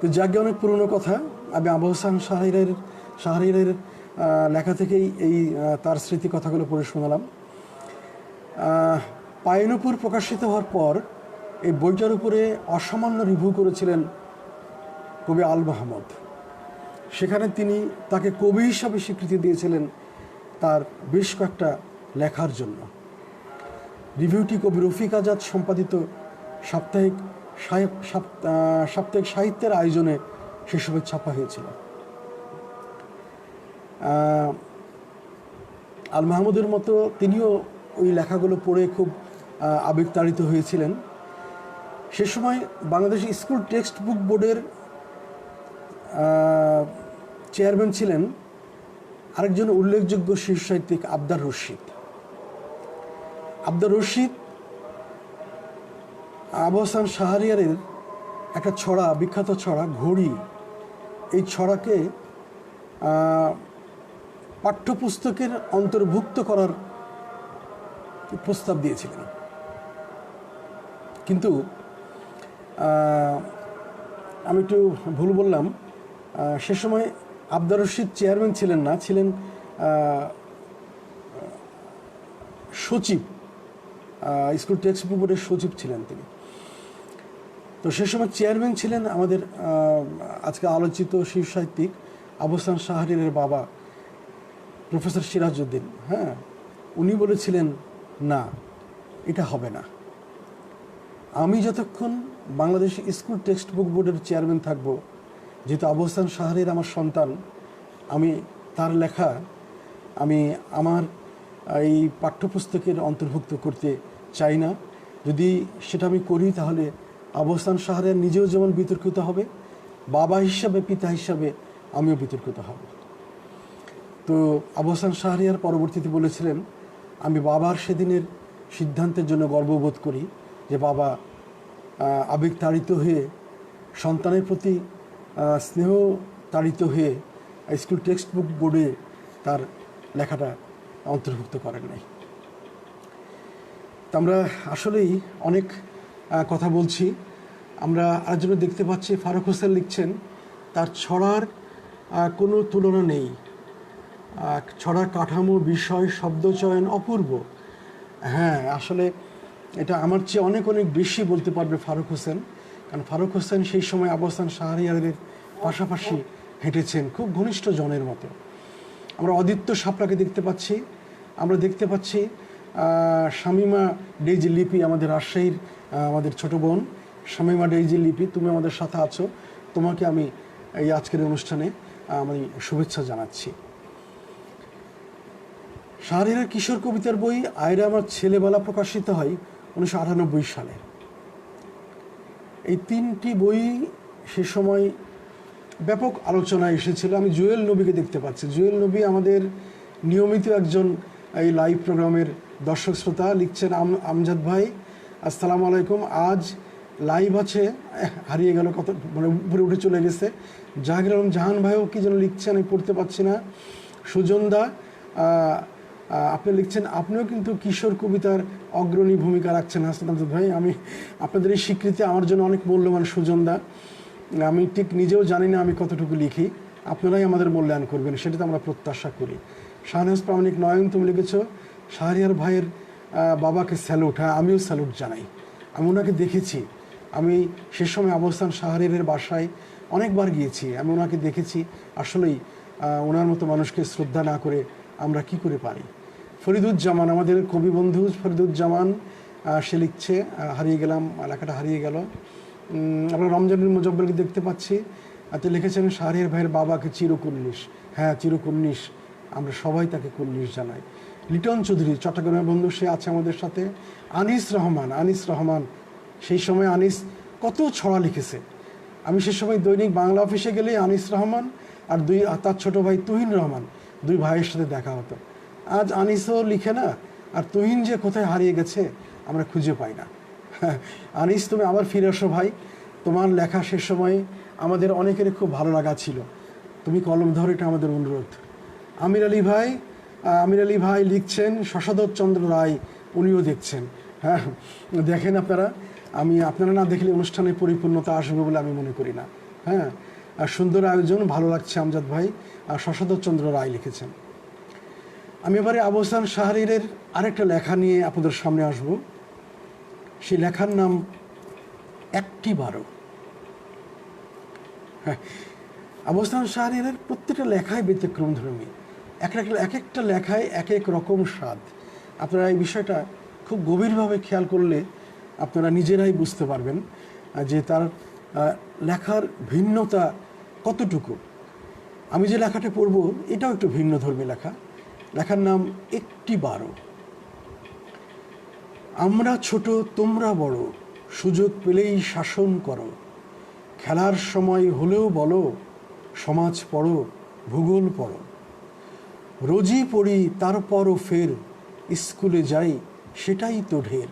তো যাকে অনেক পুরনো কথা, আমি আবু হাসান শাহরিয়ারের লেখা থেকেই এই তার স্মৃতি কথাগুলো পড়ে শোনালাম। পাইনুপুর প্রকাশিত হওয়ার পর এই বইটার উপরে অসামান্য রিভিউ করেছিলেন কবি আল মাহমুদ। সেখানে তিনি তাকে কবি হিসাবে স্বীকৃতি দিয়েছিলেন তার বেশ কয়েকটা লেখার জন্য। রিভিউটি কবি রফিক আজাদ সম্পাদিত সাপ্তাহিক সাহিত্যের আয়োজনে সেসবে ছাপা হয়েছিল। আল মাহমুদের মতো তিনিও ওই লেখাগুলো পড়ে খুব আবেগতাড়িত হয়েছিলেন। সে সময় বাংলাদেশ স্কুল টেক্সট বুক বোর্ডের চেয়ারম্যান ছিলেন আরেকজন উল্লেখযোগ্য শিশু সাহিত্যিক আবদার রশিদ। আবদার রশিদ আবু হাসান শাহরিয়ারের একটা ছড়া, বিখ্যাত ছড়া ঘড়ি, এই ছড়াকে পাঠ্যপুস্তকের অন্তর্ভুক্ত করার প্রস্তাব দিয়েছিলেন। কিন্তু আমি একটু ভুল বললাম, সে সময় আবদার রশিদ চেয়ারম্যান ছিলেন না, ছিলেন সচিব, স্কুল টেক্সট বুক বোর্ডের সচিব ছিলেন তিনি। তো সে সময় চেয়ারম্যান ছিলেন আমাদের আজকে আলোচিত শিশু সাহিত্যিক আবু হাসান শাহরিয়ারের বাবা প্রফেসর সিরাজউদ্দিন। হ্যাঁ, উনি বলেছিলেন না, এটা হবে না। আমি যতক্ষণ বাংলাদেশ স্কুল টেক্সট বুক বোর্ডের চেয়ারম্যান থাকব, যেহেতু আবু হাসান শাহরিয়ার আমার সন্তান, আমি তার লেখা আমি আমার এই পাঠ্যপুস্তকের অন্তর্ভুক্ত করতে চাই না। যদি সেটা আমি করি তাহলে আবু হাসান শাহরিয়ার নিজেও যেমন বিতর্কিত হবে, বাবা হিসাবে, পিতা হিসাবে আমিও বিতর্কিত হব। তো আবু হাসান শাহরিয়ার পরবর্তীতে বলেছিলেন, আমি বাবার সেদিনের সিদ্ধান্তের জন্য গর্ববোধ করি যে বাবা আবেগতাড়িত হয়ে, সন্তানের প্রতি স্নেহ তাড়িত হয়ে স্কুল টেক্সট বুক বোর্ডে তার লেখাটা অন্তর্ভুক্ত করেন নাই। তো আমরা আসলেই অনেক কথা বলছি। আমরা আরেকজনে দেখতে পাচ্ছি, ফারুক হোসেন লিখছেন, তার ছড়ার কোনো তুলনা নেই, ছড়ার কাঠামো, বিষয়, শব্দচয়ন অপূর্ব। হ্যাঁ, আসলে এটা আমার চেয়ে অনেক অনেক বেশি বলতে পারবে ফারুক হোসেন, কারণ ফারুক হোসেন সেই সময় আবু হাসান শাহরিয়ারের পাশাপাশি হেঁটেছেন খুব ঘনিষ্ঠ জনের মতো। আমরা অদিত্য শাপলাকে দেখতে পাচ্ছি, আমরা দেখতে পাচ্ছি শামিমা ডেইজি লিপি, আমাদের রাজশাহীর আমাদের ছোট বোন শামিমা ডেইজি লিপি, তুমি আমাদের সাথে আছো, তোমাকে আমি এই আজকের অনুষ্ঠানে আমি শুভেচ্ছা জানাচ্ছি। শাহরিয়ারের কিশোর কবিতার বই আয়রা আমার ছেলেবেলা প্রকাশিত হয় 1998 সালে। এই তিনটি বই সে সময় ব্যাপক আলোচনায় এসেছিল। আমি জুয়েল নবীকে দেখতে পাচ্ছি, জুয়েল নবী আমাদের নিয়মিত একজন এই লাইভ প্রোগ্রামের দর্শক শ্রোতা, লিখছেন, আমজাদ ভাই আসসালামু আলাইকুম, আজ লাইভ আছে, হারিয়ে গেল, কত মানে উপরে উঠে চলে গেছে। জাহাঙ্গীর আলম জাহান ভাইও কি যেন লিখছেন, আমি পড়তে পারছি না। সুজনদা আপনি লিখছেন, আপনিও কিন্তু কিশোর কবিতার অগ্রণী ভূমিকা রাখছেন হাসান আমজাদ ভাই। আমি আপনাদের এই স্বীকৃতি আমার জন্য অনেক মূল্যবান সুজনদা। আমি ঠিক নিজেও জানি না আমি কতটুকু লিখি, আপনারাই আমাদের মূল্যায়ন করবেন, সেটা তো আমরা প্রত্যাশা করি। শাহনাজ প্রামাণিক নয়ন, তুমি লিখেছ, শাহরিয়ার ভাইয়ের বাবাকে স্যালুট। হ্যাঁ, আমিও স্যালুট জানাই। আমি ওনাকে দেখেছি, আমি সে সময় আবু হাসান শাহরিয়ারের বাসায় অনেকবার গিয়েছি, আমি ওনাকে দেখেছি। আসলেই ওনার মতো মানুষকে শ্রদ্ধা না করে আমরা কি করে পারি। ফরিদুজ্জামান, আমাদের কবি বন্ধু ফরিদুজ্জামান, সে লিখছে, হারিয়ে গেলাম, লেখাটা হারিয়ে গেল। আমরা রমজানুল মুজব্বরকে দেখতে পাচ্ছি, এতে লিখেছেন, শাহরিয়ার ভাইয়ের বাবাকে চিরকুন্নিশ। হ্যাঁ, চিরকুন্নিশ, আমরা সবাই তাকে কুন্নিশ জানাই। লিটন চৌধুরী চট্টগ্রামের বন্ধু, সে আছে আমাদের সাথে। আনিস রহমান, সেই সময় আনিস কত ছড়া লিখেছে। আমি সে সময় দৈনিক বাংলা অফিসে গেলেই আনিস রহমান আর তার ছোট ভাই তুহিন রহমান, দুই ভাইয়ের সাথে দেখা হতো। আজ আনিসও লিখে না, আর তুহিন যে কোথায় হারিয়ে গেছে আমরা খুঁজে পাই না। আনিস, তুমি আবার ফিরে আসো ভাই, তোমার লেখা সে সময় আমাদের অনেকেরই খুব ভালো লাগা ছিল, তুমি কলম ধরো, এটা আমাদের অনুরোধ। আমির আলী ভাই লিখছেন, শশধর চন্দ্র রায়, উনিও দেখছেন। হ্যাঁ, দেখেন আপনারা না দেখলে অনুষ্ঠানের পরিপূর্ণতা আসবে বলে আমি মনে করি না। হ্যাঁ, সুন্দর আয়োজন, ভালো লাগছে আমজাদ ভাই। শশধর চন্দ্র রায় লিখেছেন। আমি এবারে আবু হাসান শাহরিয়ারের আরেকটা লেখা নিয়ে আপনাদের সামনে আসব। সেই লেখার নাম একটি বারো। হ্যাঁ, আবু হাসান শাহরিয়ারের প্রত্যেকটা লেখায় ব্যতিক্রমধর্মী, এক একটা লেখায় এক এক রকম স্বাদ। আপনারা এই বিষয়টা খুব গভীরভাবে খেয়াল করলে আপনারা নিজেরাই বুঝতে পারবেন যে তার লেখার ভিন্নতা কতটুকু। আমি যে লেখাটা পড়ব এটাও একটু ভিন্ন ধর্মী লেখা, লেখার নাম একটি বারো। আমরা ছোট তোমরা বড়, সুযোগ পেলেই শাসন করো, খেলার সময় হলেও বলো সমাজ পড়ো ভূগোল পড়ো, রোজই পড়ি তারপরও ফের স্কুলে যাই সেটাই তো ঢের,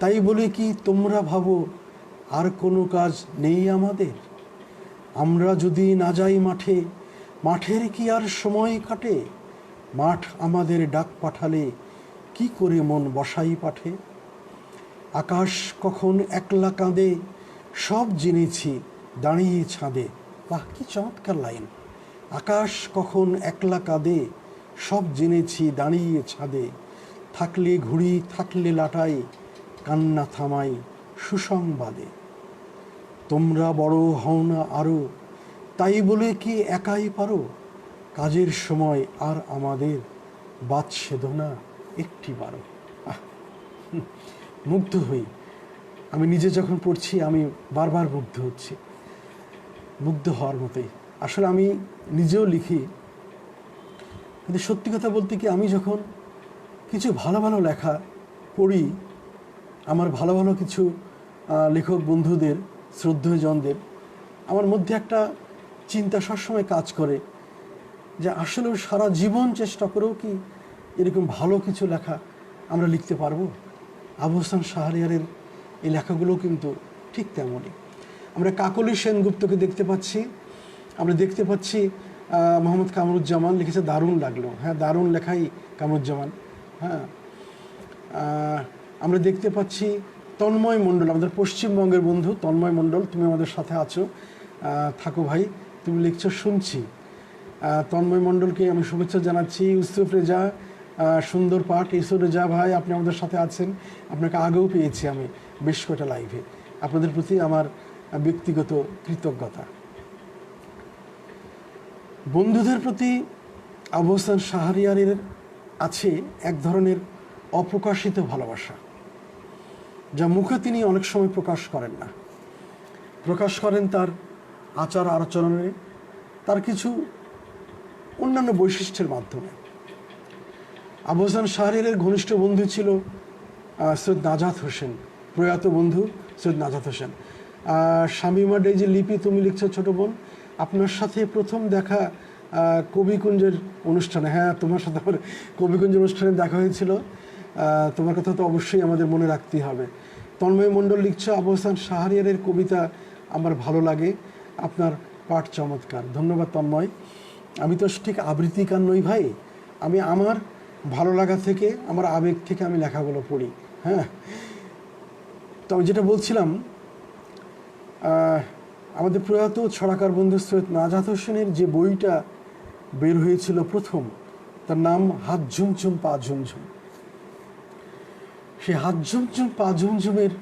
তাই বলে কি তোমরা ভাবো আর কোনো কাজ নেই আমাদের? আমরা যদি না যাই মাঠে, মাঠের কি আর সময় কাটে? মাঠ আমাদের ডাক পাঠালে কি করে মন বসাই পাঠে? আকাশ কখন একলা কাঁদে সব জেনেছি দাঁড়িয়ে ছাদে। বাহ, কি চমৎকার লাইন! আকাশ কখন একলা কাঁদে সব জেনেছি দাঁড়িয়ে ছাদে, থাকলে ঘুড়ি থাকলে লাটাই কান্না থামাই সুসংবাদে। তোমরা বড় হও না আরো, তাই বলে কি একাই পারো? কাজের সময় আর আমাদের বাদ সেধো না একটি বারো। মুগ্ধ হই, আমি নিজে যখন পড়ছি আমি বারবার মুগ্ধ হচ্ছি, মুগ্ধ হওয়ার মতোই। আসলে আমি নিজেও লিখি, কিন্তু সত্যি কথা বলতে কি, আমি যখন কিছু ভালো ভালো লেখা পড়ি, আমার ভালো ভালো কিছু লেখক বন্ধুদের, শ্রদ্ধেয়জনদের, আমার মধ্যে একটা চিন্তা সবসময় কাজ করে যে আসলে সারা জীবন চেষ্টা করেও কি এরকম ভালো কিছু লেখা আমরা লিখতে পারবো? আবু হাসান শাহরিয়ারের এই লেখাগুলো কিন্তু ঠিক তেমনই। আমরা কাকলি সেনগুপ্তকে দেখতে পাচ্ছি, আমরা দেখতে পাচ্ছি মোহাম্মদ কামরুজ্জামান লিখেছে, দারুণ লাগলো। হ্যাঁ, দারুণ লেখাই কামরুজ্জামান। হ্যাঁ, আমরা দেখতে পাচ্ছি তন্ময় মণ্ডল, আমাদের পশ্চিমবঙ্গের বন্ধু তন্ময় মণ্ডল, তুমি আমাদের সাথে আছো, থাকো ভাই, তুমি লিখছো শুনছি। তন্ময় মণ্ডলকে আমি শুভেচ্ছা জানাচ্ছি। ইউসুফ রেজা, সুন্দর পাঠ। ইউসুফ রেজা ভাই, আপনি আমাদের সাথে আছেন, আপনাকে আগেও পেয়েছি আমি বেশ কয়েকটা লাইভে। আপনাদের প্রতি আমার ব্যক্তিগত কৃতজ্ঞতা। বন্ধুদের প্রতি আবু হাসান শাহরিয়ারের আছে এক ধরনের অপ্রকাশিত ভালোবাসা, যা মুখে তিনি অনেক সময় প্রকাশ করেন না। প্রকাশ করেন তার আচার আচরণে, তার কিছু অন্যান্য বৈশিষ্ট্যের মাধ্যমে। আবু হাসান শাহরিয়ারের ঘনিষ্ঠ বন্ধু ছিল সৈয়দ নাজাত হোসেন, প্রয়াত বন্ধু সৈয়দ নাজাত হোসেন। শামীমা ডে, যে লিপি তুমি লিখছো ছোটো বোন, আপনার সাথে প্রথম দেখা কবিকুঞ্জের অনুষ্ঠানে। হ্যাঁ, তোমার সাথে আমার কবিকুঞ্জের অনুষ্ঠানে দেখা হয়েছিল, তোমার কথা তো অবশ্যই আমাদের মনে রাখতেই হবে। তন্ময় মণ্ডল লিখছো, আবু হাসান শাহরিয়ারের কবিতা আমার ভালো লাগে, আপনার পাঠ চমৎকার। ধন্যবাদ তন্ময়। আমি তো ঠিক আবৃত্তিকার নই ভাই, আমি আমার ভালো লাগা থেকে, আমার আবেগ থেকে আমি লেখাগুলো পড়ি। হ্যাঁ, তো আমি যেটা বলছিলাম, আমাদের প্রয়াত ছড়াকার বন্ধু সৈয়দ নাজাত হোসেনের যে বইটা বের হয়েছিল প্রথম, তার নাম হাত ঝুমঝুম পা ঝুমঝুম। সেই হাত ঝুমঝুম পা ঝুমঝুমের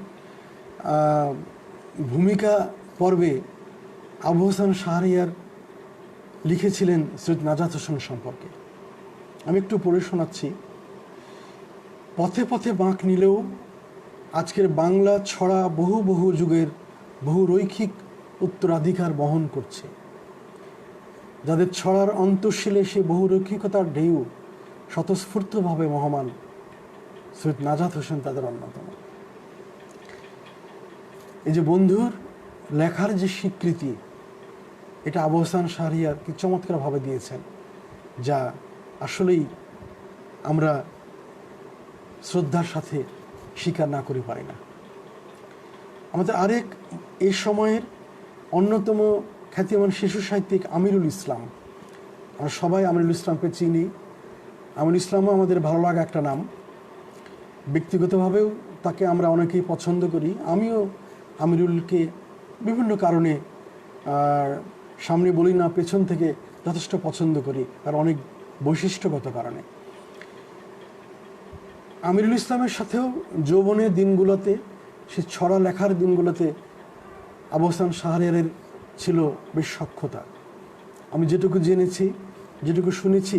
ভূমিকা পর্বে আবু হাসান শাহরিয়ার লিখেছিলেন সৈয়দ নাজাত হোসেন সম্পর্কে। আমি একটু পড়ে শোনাচ্ছি। পথে পথে বাঁক নিলেও আজকের বাংলা ছড়া বহু বহু যুগের বহু রৈখিক উত্তরাধিকার বহন করছে। যাদের ছড়ার অন্তঃশীলে সে বহু রৈখিকতার ঢেউ স্বতঃস্ফূর্তভাবে মহামান, সৈয়দ নাজাত হোসেন তাদের অন্যতম। এই যে বন্ধুর লেখার যে স্বীকৃতি, এটা আবু হাসান শাহরিয়ার কি চমৎকারভাবে দিয়েছেন, যা আসলেই আমরা শ্রদ্ধার সাথে স্বীকার না করে পারি না। আমাদের আরেক এই সময়ের অন্যতম খ্যাতিমান শিশু সাহিত্যিক আমিরুল ইসলাম, আমরা সবাই আমিরুল ইসলামকে চিনি। আমিরুল ইসলামও আমাদের ভালো লাগা একটা নাম, ব্যক্তিগতভাবেও তাকে আমরা অনেকেই পছন্দ করি। আমিও আমিরুলকে বিভিন্ন কারণে, সামনে বলি না পেছন থেকে, যথেষ্ট পছন্দ করি, তার অনেক বৈশিষ্ট্যগত কারণে। আমিরুল ইসলামের সাথেও যৌবনের দিনগুলোতে, সে ছড়া লেখার দিনগুলোতে আবু হাসান শাহরিয়ারের ছিল বেশ সখ্যতা। আমি যেটুকু জেনেছি, যেটুকু শুনেছি,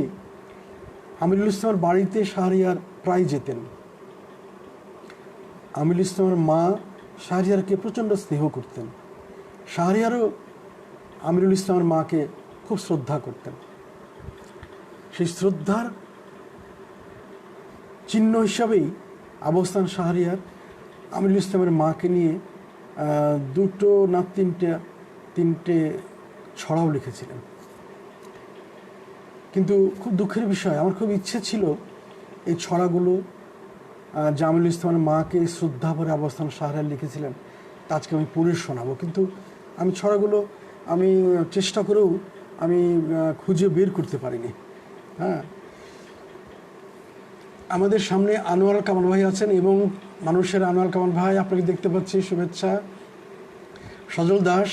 আমিরুল ইসলামের বাড়িতে শাহরিয়ার প্রায় যেতেন। আমিরুল ইসলামের মা শাহরিয়ারকে প্রচণ্ড স্নেহ করতেন। শাহরিয়ারও আমিরুল ইসলামের মাকে খুব শ্রদ্ধা করতেন। সেই শ্রদ্ধার চিহ্ন হিসাবেই আবু হাসান শাহরিয়ার আমিরুল ইসলামের মাকে নিয়ে দুটো না তিনটে ছড়াও লিখেছিলেন। কিন্তু খুব দুঃখের বিষয়, আমার খুব ইচ্ছে ছিল এই ছড়াগুলো আমিরুল ইসলামের মাকে শ্রদ্ধা করে আবু হাসান শাহরিয়ার লিখেছিলেন তা আজকে আমি পড়ে শোনাবো, কিন্তু আমি ছড়াগুলো আমি চেষ্টা করেও আমি খুঁজে বের করতে পারিনি। হ্যাঁ, আমাদের সামনে আনোয়ার কামাল ভাই আছেন এবং মানুষের আনোয়ার কামাল ভাই, আপনাকে দেখতে পাচ্ছি, শুভেচ্ছা। সজল দাস,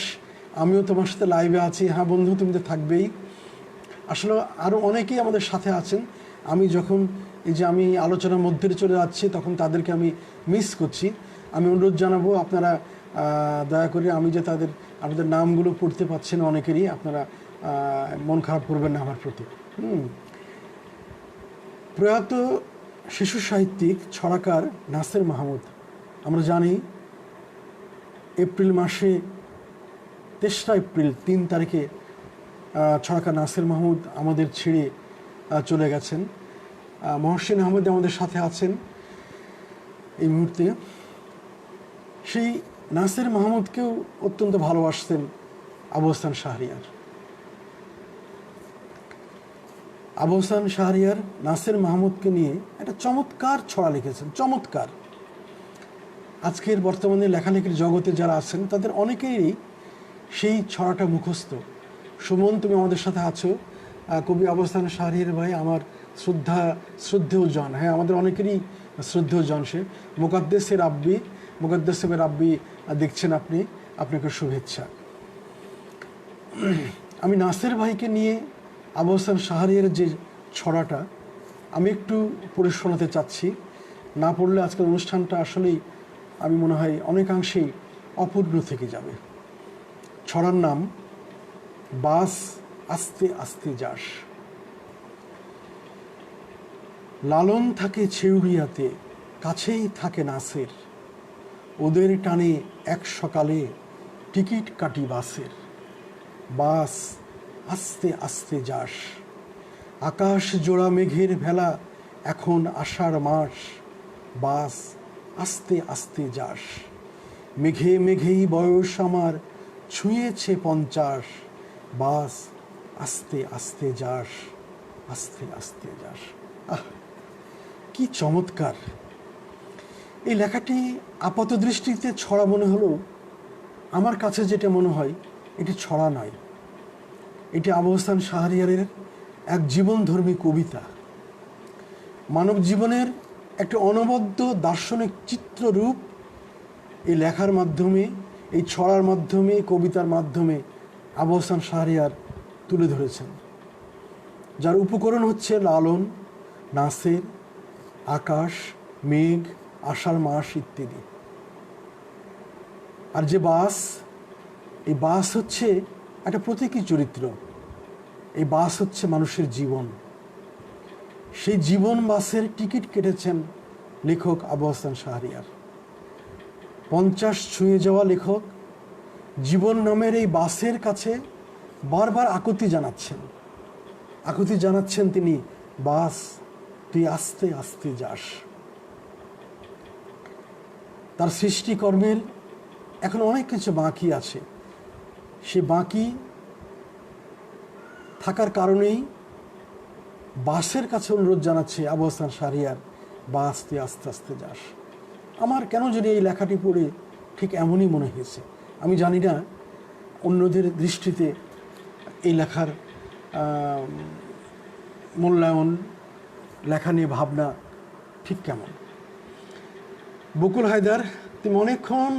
আমিও তোমার সাথে লাইভে আছি। হ্যাঁ বন্ধু, তুমি তো থাকবেই। আসলে আরও অনেকেই আমাদের সাথে আছেন। আমি যখন এই যে আমি আলোচনার মধ্যে চলে যাচ্ছি তখন তাদেরকে আমি মিস করছি। আমি অনুরোধ জানাবো আপনারা দয়া করে, আমি যে আপনাদের নামগুলো পড়তে পারছেন অনেকেরই, আপনারা মন খারাপ করবেন না আমার প্রতি। প্রয়াত শিশু সাহিত্যিক ছড়াকার নাসের মাহমুদ, আমরা জানি এপ্রিল মাসে 3রা এপ্রিল 3 তারিখে ছড়াকার নাসের মাহমুদ আমাদের ছেড়ে চলে গেছেন। মহসিন আহমেদ আমাদের সাথে আছেন এই মুহূর্তে। সেই নাসের মাহমুদকেও অত্যন্ত ভালোবাসতেন আবু হাসান শাহরিয়ার। আবু হাসান শাহরিয়ার নাসের মাহমুদকে নিয়ে একটা চমৎকার ছড়া লিখেছেন, চমৎকার। আজকের বর্তমানে লেখালেখির জগতে যারা আছেন তাদের অনেকেরই সেই ছড়াটা মুখস্থ। সুমন, তুমি আমাদের সাথে আছো। কবি আবু হাসান শাহরিয়ার ভাই আমার শ্রদ্ধেয় জন। হ্যাঁ, আমাদের অনেকেরই শ্রদ্ধেয় জন সে। মুকাদ্দেসের রাব্বি দেখছেন আপনি, আপনাকে শুভেচ্ছা। আমি নাসের ভাইকে নিয়ে আবু হাসান শাহরিয়ার যে ছড়াটা আমি একটু পড়ে শোনাতে চাচ্ছি। না পড়লে আজকের অনুষ্ঠানটা আসলেই আমি মনে হয় অনেকাংশেই অপূর্ণ থেকে যাবে। ছড়ার নাম বাস আস্তে আস্তে যাস। লালন থাকে ছেউরিয়াতে, কাছেই থাকে নাসের, ওদের টানে এক সকালে টিকিট কাটি বাসের। বাস আস্তে আস্তে যাস, আকাশ জোড়া মেঘের ভেলা, এখন আষাঢ় মাস। বাস আস্তে আস্তে যাস, মেঘে মেঘেই বয়স আমার ছুঁয়েছে 50। বাস আস্তে আস্তে যাস, আস্তে আস্তে যাস। আহ, কি চমৎকার! এই লেখাটি আপাত দৃষ্টিতে ছড়া মনে হলেও আমার কাছে যেটা মনে হয় এটি ছড়া নয়, এটি আবু হাসান শাহরিয়ারের এক জীবনধর্মী কবিতা। মানব জীবনের একটি অনবদ্য দার্শনিক চিত্ররূপ এই লেখার মাধ্যমে, এই ছড়ার মাধ্যমে, কবিতার মাধ্যমে আবু হাসান শাহরিয়ার তুলে ধরেছেন, যার উপকরণ হচ্ছে লালন, নাসের, আকাশ, মেঘ, আষাঢ় মাস ইত্যাদি। আর যে বাস, এই বাস হচ্ছে একটা প্রতীকী চরিত্র। এই বাস হচ্ছে মানুষের জীবন। সেই জীবন বাসের টিকিট কেটেছেন লেখক আবু হাসান শাহরিয়ার। 50 ছুঁয়ে যাওয়া লেখক জীবন নামের এই বাসের কাছে বারবার আকুতি জানাচ্ছেন তিনি, বাস তুই আস্তে আস্তে যাস। তার সৃষ্টিকর্মের এখন অনেক কিছু বাকি আছে। সে বাকি থাকার কারণেই বাসের কাছে অনুরোধ জানাচ্ছে আবু হাসান শাহরিয়ার, বাস তুই আস্তে আস্তে যাস। আমার কেন যদি এই লেখাটি পড়ে ঠিক এমনই মনে হয়েছে। আমি জানি না অন্যদের দৃষ্টিতে এই লেখার মূল্যায়ন, লেখা নিয়ে ভাবনা ঠিক কেমন। বকুল হায়দার, তুমি অনেকক্ষণ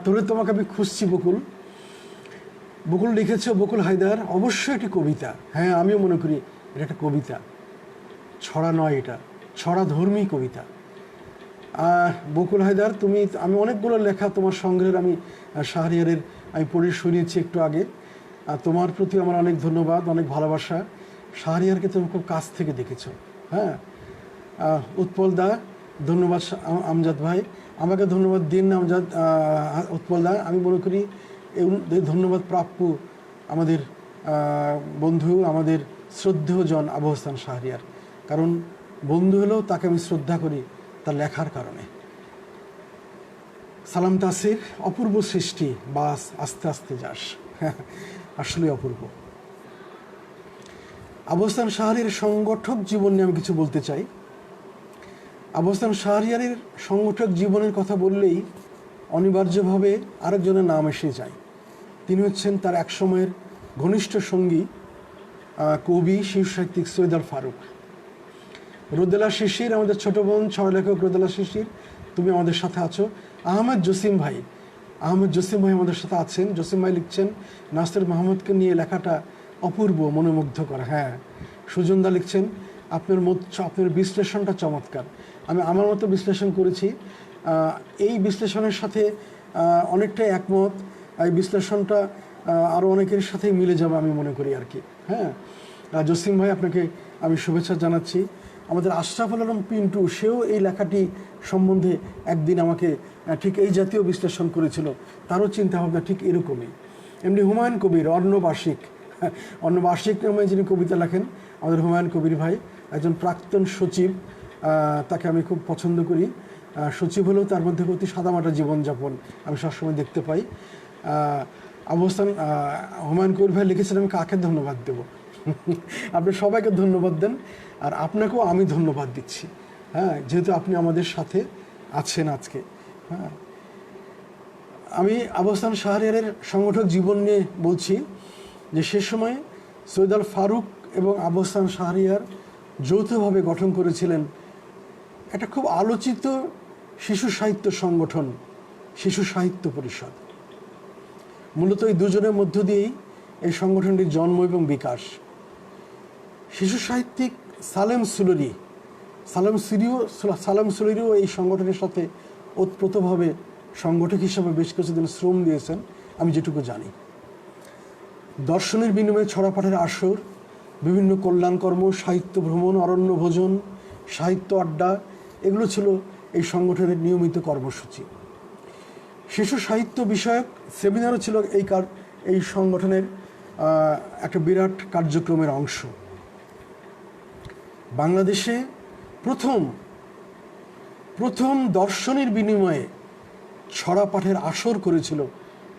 ধরে তোমাকে আমি খুঁজছি। বকুল লিখেছ, বকুল হায়দার, অবশ্যই একটি কবিতা। হ্যাঁ, আমিও মনে করি এটা একটা কবিতা, ছড়া নয়, এটা ছড়া ধর্মী কবিতা। বকুল হায়দার, আমি অনেকগুলো লেখা তোমার সংগ্রহের আমি শাহরিয়ারের আমি পড়ে শুনিয়েছি একটু আগে। তোমার প্রতি আমার অনেক ধন্যবাদ, অনেক ভালোবাসা। শাহরিয়ারকে তুমি খুব কাছ থেকে দেখেছ। হ্যাঁ, উৎপল দা, ধন্যবাদ। আমজাদ ভাই, আমাকে ধন্যবাদ দিন না আমজাদ, উৎপল দা। আমি মনে করি এই ধন্যবাদ প্রাপ্য আমাদের বন্ধু, আমাদের শ্রদ্ধেয়জন আবু হাসান শাহরিয়ার। কারণ বন্ধু হলেও তাকে আমি শ্রদ্ধা করি তার লেখার কারণে। সালাম তাসির, অপূর্ব সৃষ্টি, বাস আস্তে আস্তে যাস। আসলে অপূর্ব। আবু হাসান শাহরিয়ারের সংগঠক জীবন নিয়ে আমি কিছু বলতে চাই। আবু হাসান শাহরিয়ারের সংগঠক জীবনের কথা বললেই অনিবার্যভাবে আরেকজনের নাম এসে যায়। তিনি হচ্ছেন তার এক সময়ের ঘনিষ্ঠ সঙ্গী, কবি, শিশু সাহিত্যিক সৈয়দ আল ফারুক। রোদেলা শিশির, আমাদের ছোট বোন, ছড়া লেখক রোদেলা শিশির, তুমি আমাদের সাথে আছো। আহমেদ জসিম ভাই আমাদের সাথে আছেন। জসিম ভাই লিখছেন, নাসির মাহমুদকে নিয়ে লেখাটা অপূর্ব, মনোমুগ্ধকর। হ্যাঁ, সুজনদা লিখছেন, আপনার বিশ্লেষণটা চমৎকার। আমি আমার মতো বিশ্লেষণ করেছি, এই বিশ্লেষণের সাথে অনেকটাই একমত। এই বিশ্লেষণটা আরও অনেকের সাথেই মিলে যাবে আমি মনে করি আর কি। হ্যাঁ, জসিম ভাই আপনাকে আমি শুভেচ্ছা জানাচ্ছি। আমাদের আশরাফুল আলম পিন্টু, সেও এই লেখাটি সম্বন্ধে একদিন আমাকে ঠিক এই জাতীয় বিশ্লেষণ করেছিল। তারও চিন্তাভাবনা ঠিক এরকমই। এমনি হুমায়ুন কবির, অর্ণবার্ষিক নামে যিনি কবিতা লেখেন, আমাদের হুমায়ুন কবির ভাই একজন প্রাক্তন সচিব, তাকে আমি খুব পছন্দ করি। সচিব হলেও তার মধ্যে অতি সাদামাটা জীবনযাপন আমি সবসময় দেখতে পাই। হুমায়ুন কবির ভাই লিখেছেন, আমি কাকে ধন্যবাদ দেব? আপনি সবাইকে ধন্যবাদ দেন, আর আপনাকেও আমি ধন্যবাদ দিচ্ছি। হ্যাঁ, যেহেতু আপনি আমাদের সাথে আছেন আজকে। হ্যাঁ, আমি আবু হাসান শাহরিয়ারের সংগঠক জীবন নিয়ে বলছি যে সে সময় সৈয়দ আল ফারুক এবং আবু হাসান শাহরিয়ার যৌথভাবে গঠন করেছিলেন একটা খুব আলোচিত শিশু সাহিত্য সংগঠন, শিশু সাহিত্য পরিষদ। মূলত এই দুজনের মধ্য দিয়েই এই সংগঠনটির জন্ম এবং বিকাশ। শিশু সাহিত্যিক সালেম সুলুরিও এই সংগঠনের সাথে ওতপ্রোতভাবে সংগঠক হিসাবে বেশ কিছুদিন শ্রম দিয়েছেন, আমি যেটুকু জানি। দর্শনের বিনিময়ে ছড়া পাঠের আসর, বিভিন্ন কল্যাণকর্ম, সাহিত্য ভ্রমণ, অরণ্য ভোজন, সাহিত্য আড্ডা, এগুলো ছিল এই সংগঠনের নিয়মিত কর্মসূচি। শিশু সাহিত্য বিষয়ক সেমিনারও ছিল এই সংগঠনের একটা বিরাট কার্যক্রমের অংশ। বাংলাদেশে প্রথম দর্শনের বিনিময়ে ছড়া পাঠের আসর করেছিল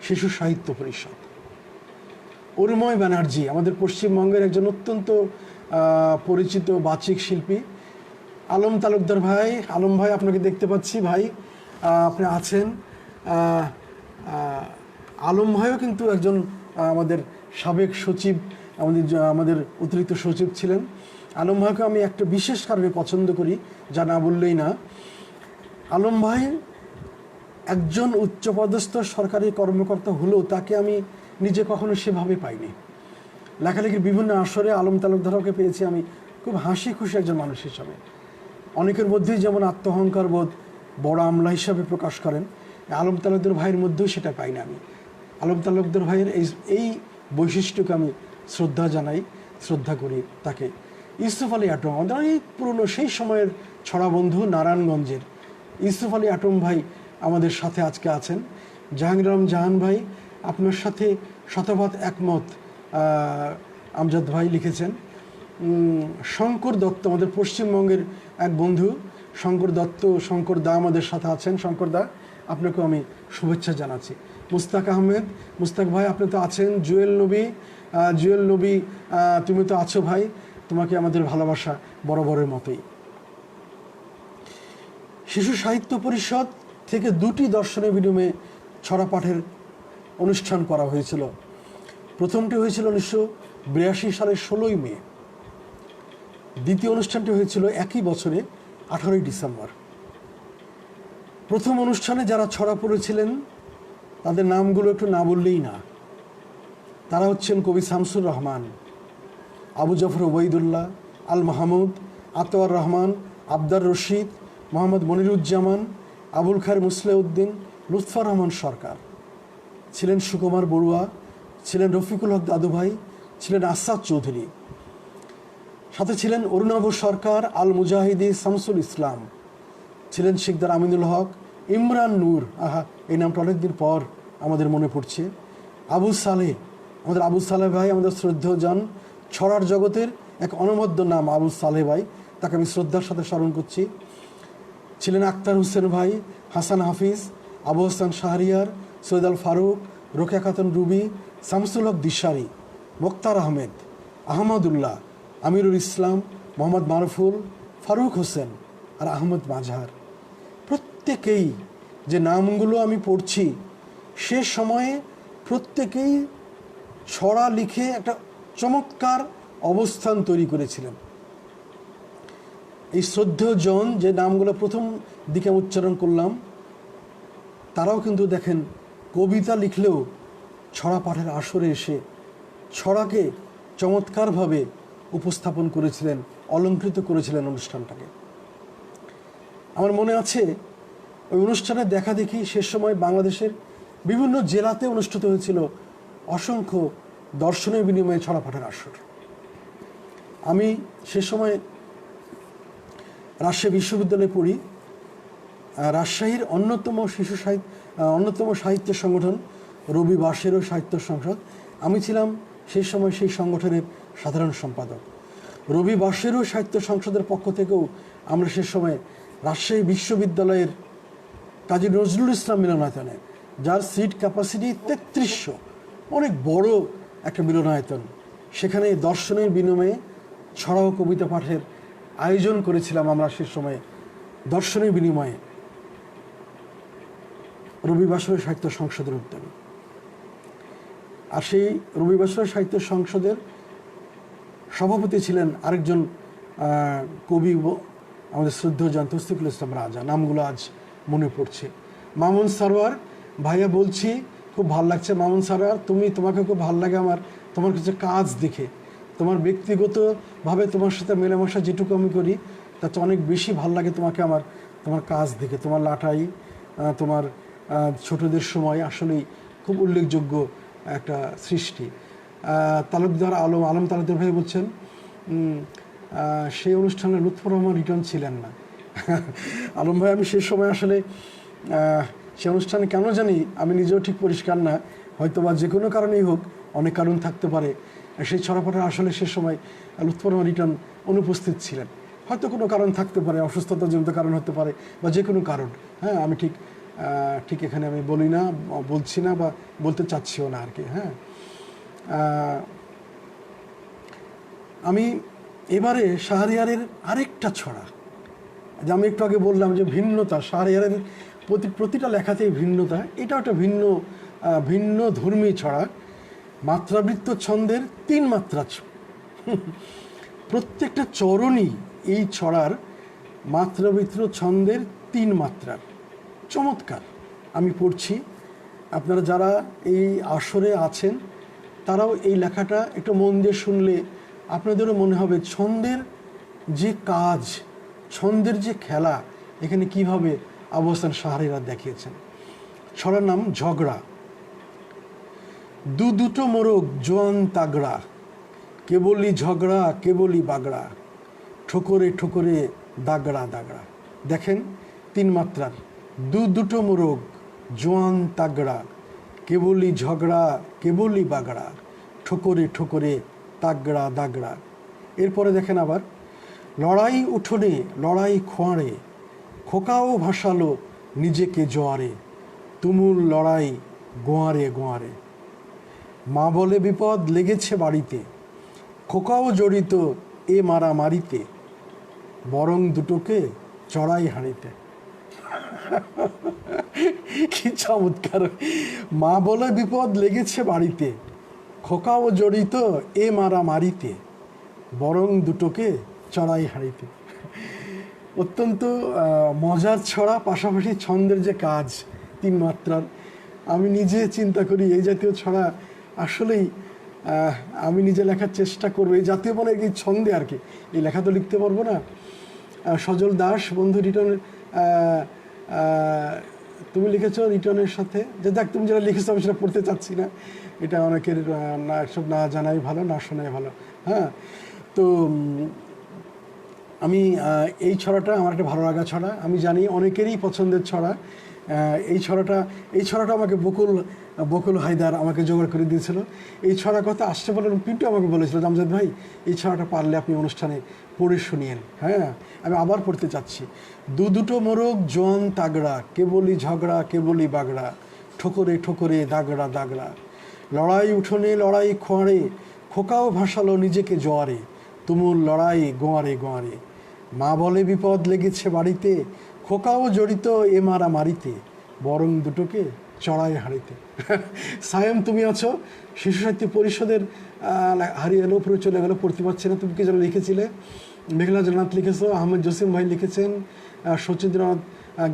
শিশু সাহিত্য পরিষদ। অরুময় ব্যানার্জি, আমাদের পশ্চিমবঙ্গের একজন অত্যন্ত পরিচিত বাচিক শিল্পী। আলম তালুকদার ভাই, আলম ভাই আপনাকে দেখতে পাচ্ছি, ভাই আপনি আছেন। আলম ভাইও কিন্তু একজন আমাদের সাবেক সচিব, আমাদের অতিরিক্ত সচিব ছিলেন। আলম ভাইকে আমি একটা বিশেষ কারণে পছন্দ করি, যা না বললেই না। আলম ভাই একজন উচ্চপদস্থ সরকারি কর্মকর্তা হলেও তাকে আমি নিজে কখনো সেভাবে পাইনি। লেখালেখির বিভিন্ন আসরে আলম তালুকদারকে পেয়েছি আমি খুব হাসি খুশি একজন মানুষ হিসাবে। অনেকের মধ্যেই যেমন আত্মহংকার বোধ বড় আমলা হিসাবে প্রকাশ করেন, আলম তালুকদার ভাইয়ের মধ্যেও সেটা পাই না আমি। আলম তালুকদার ভাইয়ের এই বৈশিষ্ট্যকে আমি শ্রদ্ধা জানাই, শ্রদ্ধা করি তাকে। ইউসুফ আলী আটম, আমাদের অনেক পুরনো সেই সময়ের ছড়া বন্ধু, নারায়ণগঞ্জের ইউসুফ আলী আটম ভাই আমাদের সাথে আজকে আছেন। জাহাঙ্গীর আলম জাহান ভাই, আপনার সাথে শতভাগ একমত। আমজাদ ভাই লিখেছেন। শঙ্কর দত্ত, আমাদের পশ্চিমবঙ্গের এক বন্ধু শঙ্কর দা আমাদের সাথে আছেন। শঙ্কর দা, আপনাকেও আমি শুভেচ্ছা জানাচ্ছি। মুস্তাক ভাই আপনি তো আছেন। জুয়েল নবী তুমি তো আছো ভাই, তোমাকে আমাদের ভালোবাসা বরাবরের মতোই। শিশু সাহিত্য পরিষদ থেকে দুটি দর্শনের বিনিময়ে ছড়া পাঠের অনুষ্ঠান করা হয়েছিল। প্রথমটি হয়েছিল 1982 সালের 16ই মে। দ্বিতীয় অনুষ্ঠানটি হয়েছিল একই বছরে 18ই ডিসেম্বর। প্রথম অনুষ্ঠানে যারা ছড়া পড়েছিলেন তাদের নামগুলো একটু না বললেই না। তারা হচ্ছেন কবি শামসুর রহমান, আবু জাফর ওবাইদুল্লাহ, আল মাহমুদ, আতোয়ার রহমান, আবদার রশিদ, মোহাম্মদ মনিরুজ্জামান, আবুল খায়ের মুসলেউদ্দিন, লুৎফর রহমান সরকার, ছিলেন সুকুমার বড়ুয়া, ছিলেন রফিকুল হক দাদু ভাই, ছিলেন আসাদ চৌধুরী, সাথে ছিলেন অরুণাভ সরকার, আল মুজাহিদি, শামসুল ইসলাম, ছিলেন শিকদার আমিনুল হক, ইমরান নূর, এই নামটা অনেকদিন পর আমাদের মনে পড়ছে, আবু সালেহ, আবু সালেহ ভাই আমাদের শ্রদ্ধেয় যান, ছড়ার জগতের এক অনবদ্য নাম আবু সালেহ ভাই, তাকে আমি শ্রদ্ধার সাথে স্মরণ করছি। ছিলেন আক্তার হোসেন ভাই, হাসান হাফিজ, আবু হাসান শাহরিয়ার, সৈয়দ আল ফারুক, রোকেয়া খাতুন রুবি, শামসুল হক দিশারি, মোক্তার আহমেদ, আহমদুল্লাহ, আমিরুল ইসলাম, মোহাম্মদ মারুফুল, ফারুক হোসেন আর আহমদ মাজহার। প্রত্যেকেই যে নামগুলো আমি পড়ছি সে সময়ে প্রত্যেকেই ছড়া লিখে একটা চমৎকার অবস্থান তৈরি করেছিলেন। এই শ্রদ্ধেয় জন যে নামগুলো প্রথম দিকে উচ্চারণ করলাম, তারাও কিন্তু দেখেন কবিতা লিখলেও ছড়া পাঠের আসরে এসে ছড়াকে চমৎকারভাবে উপস্থাপন করেছিলেন, অলঙ্কৃত করেছিলেন অনুষ্ঠানটাকে। আমার মনে আছে ওই অনুষ্ঠানে দেখা দেখি শেষ সময় বাংলাদেশের বিভিন্ন জেলাতে অনুষ্ঠিত হয়েছিল অসংখ্য দর্শনের বিনিময়ে ছড়া পাঠের আসর। আমি সে সময় রাজশাহী বিশ্ববিদ্যালয়ে পড়ি। রাজশাহীর অন্যতম অন্যতম সাহিত্য সংগঠন রবি বাসেরও সাহিত্য সংসদ, আমি ছিলাম সেই সময় সেই সংগঠনের সাধারণ সম্পাদক। রবি বাসেরও সাহিত্য সংসদের পক্ষ থেকেও আমরা সে সময় রাজশাহী বিশ্ববিদ্যালয়ের কাজী নজরুল ইসলাম মিলনায়তনে, যার সিট ক্যাপাসিটি ৩৩০০, অনেক বড় একটা মিলনায়তন, সেখানে দর্শনের বিনিময়ে ছড়া ও কবিতা পাঠের আয়োজন করেছিলাম আমরা সে সময়ে। দর্শনের বিনিময়ে রবি বাসেরও সাহিত্য সংসদের উদ্যোগে। আর সেই রবি বাসেরও সাহিত্য সংসদের সভাপতি ছিলেন আরেকজন কবি, আমাদের শ্রদ্ধেয় তৌসিফুল ইসলাম রাজা, নামগুলো আজ মনে পড়ছে। মামুন সারোয়ার ভাইয়া, বলছি খুব ভালো লাগছে মামুন সারোয়ার, তোমাকে খুব ভালো লাগে আমার তোমার কিছু কাজ দেখে। তোমার ব্যক্তিগতভাবে তোমার সাথে মেলামেশা যেটুকু আমি করি তাতে অনেক বেশি ভালো লাগে তোমাকে তোমার কাজ দেখে। তোমার লাটাই, তোমার ছোটদের সময় আসলেই খুব উল্লেখযোগ্য একটা সৃষ্টি। তালুকদার আলম তালুকদার ভাই বলছেন সেই অনুষ্ঠানে লুৎফর রহমান রিটন ছিলেন না। আলম ভাই, আমি সেই সময় আসলে সে অনুষ্ঠানে কেন জানি আমি নিজেও ঠিক পরিষ্কার না, হয়তো বা যে কোনো কারণেই হোক, অনেক কারণ থাকতে পারে, সেই ছড়াপাঠা আসলে সে সময় লুৎফর রহমান রিটন অনুপস্থিত ছিলেন। হয়তো কোনো কারণ থাকতে পারে, অসুস্থতাজনিত কারণ হতে পারে বা যে কোনো কারণ। হ্যাঁ, আমি ঠিক এখানে আমি বলছি না বা বলতে চাচ্ছিও না আর কি। হ্যাঁ, আমি এবারে শাহরিয়ারের আরেকটা ছড়া, যে আমি একটু আগে বললাম যে ভিন্নতা, শাহরিয়ারের প্রতিটা লেখাতেই ভিন্নতা, এটা একটা ভিন্ন ধর্মী ছড়া। মাত্রাবৃত্ত ছন্দের ৩ মাত্রা, প্রত্যেকটা চরণই এই ছড়ার মাত্রাবৃত্ত ছন্দের ৩ মাত্রার, চমৎকার। আমি পড়ছি, আপনারা যারা এই আসরে আছেন তারাও এই লেখাটা একটু মন দিয়ে শুনলে আপনাদেরও মনে হবে ছন্দের যে কাজ, ছন্দের যে খেলা এখানে কিভাবে আবু হাসান শাহরিয়ার দেখিয়েছেন। ছড়ার নাম ঝগড়া। দুটো মোরগ জোয়ান তাগড়া, কেবলই ঝগড়া কেবলই বাগড়া, ঠোকরে ঠোকরে দাগড়া দাগড়া। দেখেন ৩ মাত্রার, দুটো মোরগ জোয়ান তাগড়া, কেবলই ঝগড়া কেবলই বাগড়া, ঠোকরে ঠোকরে তাগড়া দাগড়া। এরপরে দেখেন আবার, লড়াই উঠোনে লড়াই খোঁয়াড়ে, খোকাও ভাসালো নিজেকে জোয়ারে, তুমুল লড়াই গোয়ারে গোয়ারে, মা বলে বিপদ লেগেছে বাড়িতে, খোকাও জড়িত এ মারামারিতে, বরং দুটোকে চড়াই হাঁড়িতে। কি চমৎকার! মা বলে বিপদ লেগেছে বাড়িতে, খোকাও জড়িত এ মারামারিতে, বরং দুটোকে চড়াই হাঁড়িতে। অত্যন্ত মজার ছড়া, পাশাপাশি ছন্দের যে কাজ ৩ মাত্রার। আমি নিজে চিন্তা করি এই জাতীয় ছড়া আসলেই আমি নিজে লেখার চেষ্টা করবো, এই জাতীয় মানে এই ছন্দে আর কি। এই লেখা তো লিখতে পারবো না। সজল দাস বন্ধু রিটন, তুমি লিখেছো রিটনের সাথে, যে দেখ তুমি যেটা লিখেছো আমি সেটা পড়তে চাচ্ছি না, এটা অনেকের না, সব না জানাই ভালো, না শোনাই ভালো। হ্যাঁ, তো আমি এই ছড়াটা আমার একটা ভালো লাগা ছড়া, আমি জানি অনেকেরই পছন্দের ছড়া, এই ছড়াটা আমাকে বকুল হায়দার আমাকে জোগাড় করে দিয়েছিল। এই ছড়ার কথা আসছে বলে পিন্টু আমাকে বলেছিল, আমজাদ ভাই এই ছড়াটা পারলে আপনি অনুষ্ঠানে পড়ে শুনিয়েন। হ্যাঁ, আমি আবার পড়তে চাচ্ছি। দুটো মোরগ জোয়ান তাগড়া, কেবলই ঝগড়া কেবলই বাগড়া, ঠোকরে ঠোকরে দাগড়া দাগড়া, লড়াই উঠোনে লড়াই খোঁয়ারে, খোকাও ভাসালো নিজেকে জোয়ারে, তুমুল লড়াই গোয়ারে গোয়ারে, মা বলে বিপদ লেগেছে বাড়িতে, খোকাও জড়িত এ মারামারিতে, বরং দুটোকে চড়াই হাঁড়িতে। সায়েম তুমি আছো শিশু সাহিত্য পরিষদের হারিয়ে এলো, উপরে চলে গেলো, পড়তে পারছি না। তুমি কি যেন লিখেছিলে? মেঘলা জান্নাত লিখেছো, আহমেদ জসিম ভাই লিখেছেন, সচিন্দ্রনাথ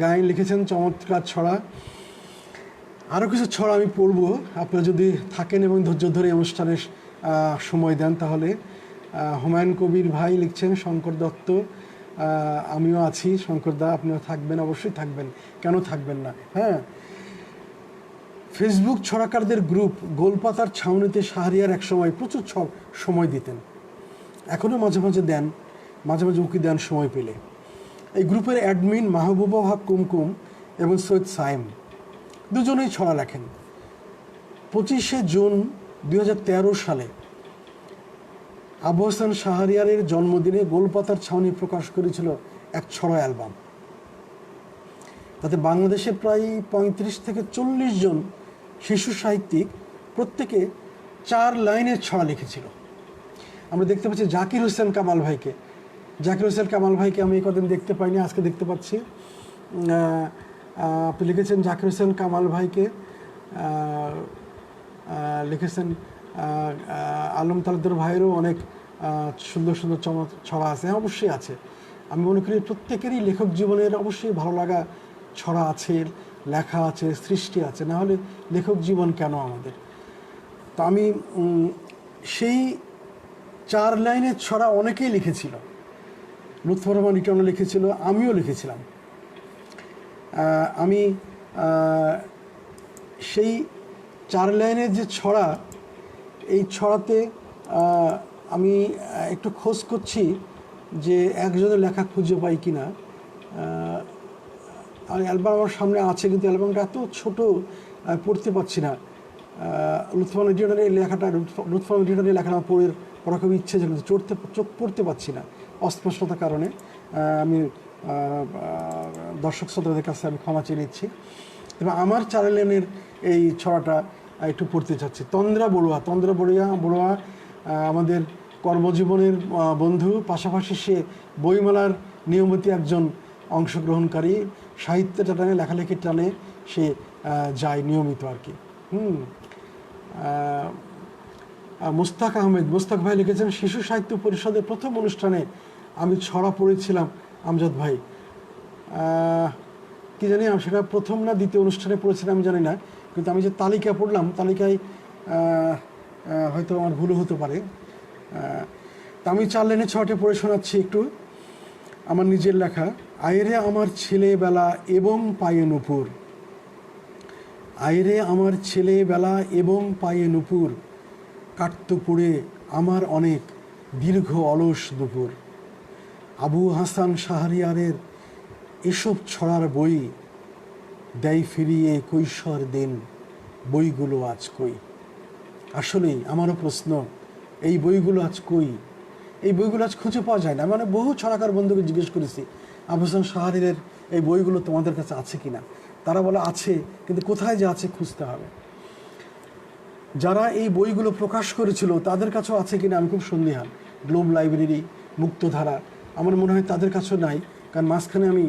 গায়েন লিখেছেন চমৎকার ছড়া। আরও কিছু ছড়া আমি পড়ব, আপনারা যদি থাকেন এবং ধৈর্য ধরে অনুষ্ঠানের সময় দেন তাহলে। হুমায়ুন কবির ভাই লিখছেন, শঙ্কর দত্ত, আমিও আছি, শঙ্কর দা আপনিও থাকবেন, অবশ্যই থাকবেন, কেন থাকবেন না। হ্যাঁ, ফেসবুক ছড়াকারদের গ্রুপ গোলপাতার ছাউনিতে শাহরিয়ার একসময় প্রচুর সময় দিতেন, এখনও মাঝে মাঝে দেন, মাঝে মাঝে উকি দেন সময় পেলে। এই গ্রুপের অ্যাডমিন মাহবুবা হক কুমকুম এবং সৈয়দ সায়েম দুজনেই ছড়া লেখেন। 25শে জুন 2013 সালে আবু হাসান শাহরিয়ারের জন্মদিনে গোলপাতার ছাউনি প্রকাশ করেছিল এক ছড়া অ্যালবাম। তাতে বাংলাদেশের প্রায় 35 থেকে 40 জন শিশু সাহিত্যিক প্রত্যেকে 4 লাইনের ছড়া লিখেছিল। আমরা দেখতে পাচ্ছি জাকির হোসেন কামাল ভাইকে। আমি এই কদিন দেখতে পাইনি, আজকে দেখতে পাচ্ছি। আপনি লিখেছেন জাকির হোসেন কামাল ভাইকে, লিখেছেন আলম তালুকদার ভাইয়েরও অনেক সুন্দর সুন্দর ছড়া আছে। হ্যাঁ, অবশ্যই আছে। আমি মনে করি প্রত্যেকেরই লেখক জীবনের অবশ্যই ভালো লাগা ছড়া আছে, লেখা আছে, সৃষ্টি আছে, না হলে লেখক জীবন কেন আমাদের? তো আমি সেই 4 লাইনের ছড়া অনেকেই লিখেছিল। লুৎফর রহমান ইটনও লিখেছিল, আমিও লিখেছিলাম। আমি সেই 4 লাইনের যে ছড়া, এই ছড়াতে আমি একটু খোঁজ করছি যে একজনের লেখা খুঁজে পাই কিনা। অ্যালবাম আমার সামনে আছে, কিন্তু অ্যালবামটা এত ছোট পড়তে পারছি না। লুৎফর রহমান ইটনের লেখাটা আমার পড়া খুব ইচ্ছে ছিল, চোখ পড়তে পারছি না অস্পষ্টতার কারণে। আমি দর্শক শ্রোতাদের কাছে আমি ক্ষমা চেয়ে নিচ্ছি। এবং আমার 4 লাইনের এই ছড়াটা একটু পড়তে চাচ্ছি। তন্দ্রা বড়ুয়া আমাদের কর্মজীবনের বন্ধু, পাশাপাশি সে বইমেলার নিয়মিত একজন অংশগ্রহণকারী, সাহিত্যের টানে, লেখালেখির টানে সে যায় নিয়মিত আর কি। মোস্তাক ভাই লিখেছেন, শিশু সাহিত্য পরিষদের প্রথম অনুষ্ঠানে আমি ছড়া পড়েছিলাম আমজাদ ভাই। কি জানি সেটা প্রথম না দ্বিতীয় অনুষ্ঠানে পড়েছিলাম আমি জানি না, কিন্তু আমি যে তালিকা পড়লাম, তালিকায় হয়তো আমার ভুলও হতে পারে। তা আমি 4 লাইনে ছড়াটা পড়ে শোনাচ্ছি একটু, আমার নিজের লেখা। আইরে আমার ছেলেবেলা এবং পায়ে নুপুর, আইরে আমার ছেলেবেলা এবং পায়ে নুপুর, কাটতো পুড়ে আমার অনেক দীর্ঘ অলস দুপুর। আবু হাসান শাহরিয়ারের এসব ছড়ার বই দেয় ফিরিয়ে কৈশোর দিন, বইগুলো আজ কই? আসলেই আমারও প্রশ্ন, এই বইগুলো আজ কই? এই বইগুলো আজ খুঁজে পাওয়া যায় না। মানে বহু ছড়াকার বন্ধুকে জিজ্ঞেস করেছি, আবু হাসান শাহরিয়ারের এই বইগুলো তোমাদের কাছে আছে কিনা? তারা বলে আছে, কিন্তু কোথায় যে আছে খুঁজতে হবে। যারা এই বইগুলো প্রকাশ করেছিল তাদের কাছেও আছে কিনা আমি খুব সন্দিহান। গ্লোব লাইব্রেরি, মুক্তধারা, আমার মনে হয় তাদের কাছেও নাই, কারণ মাঝখানে আমি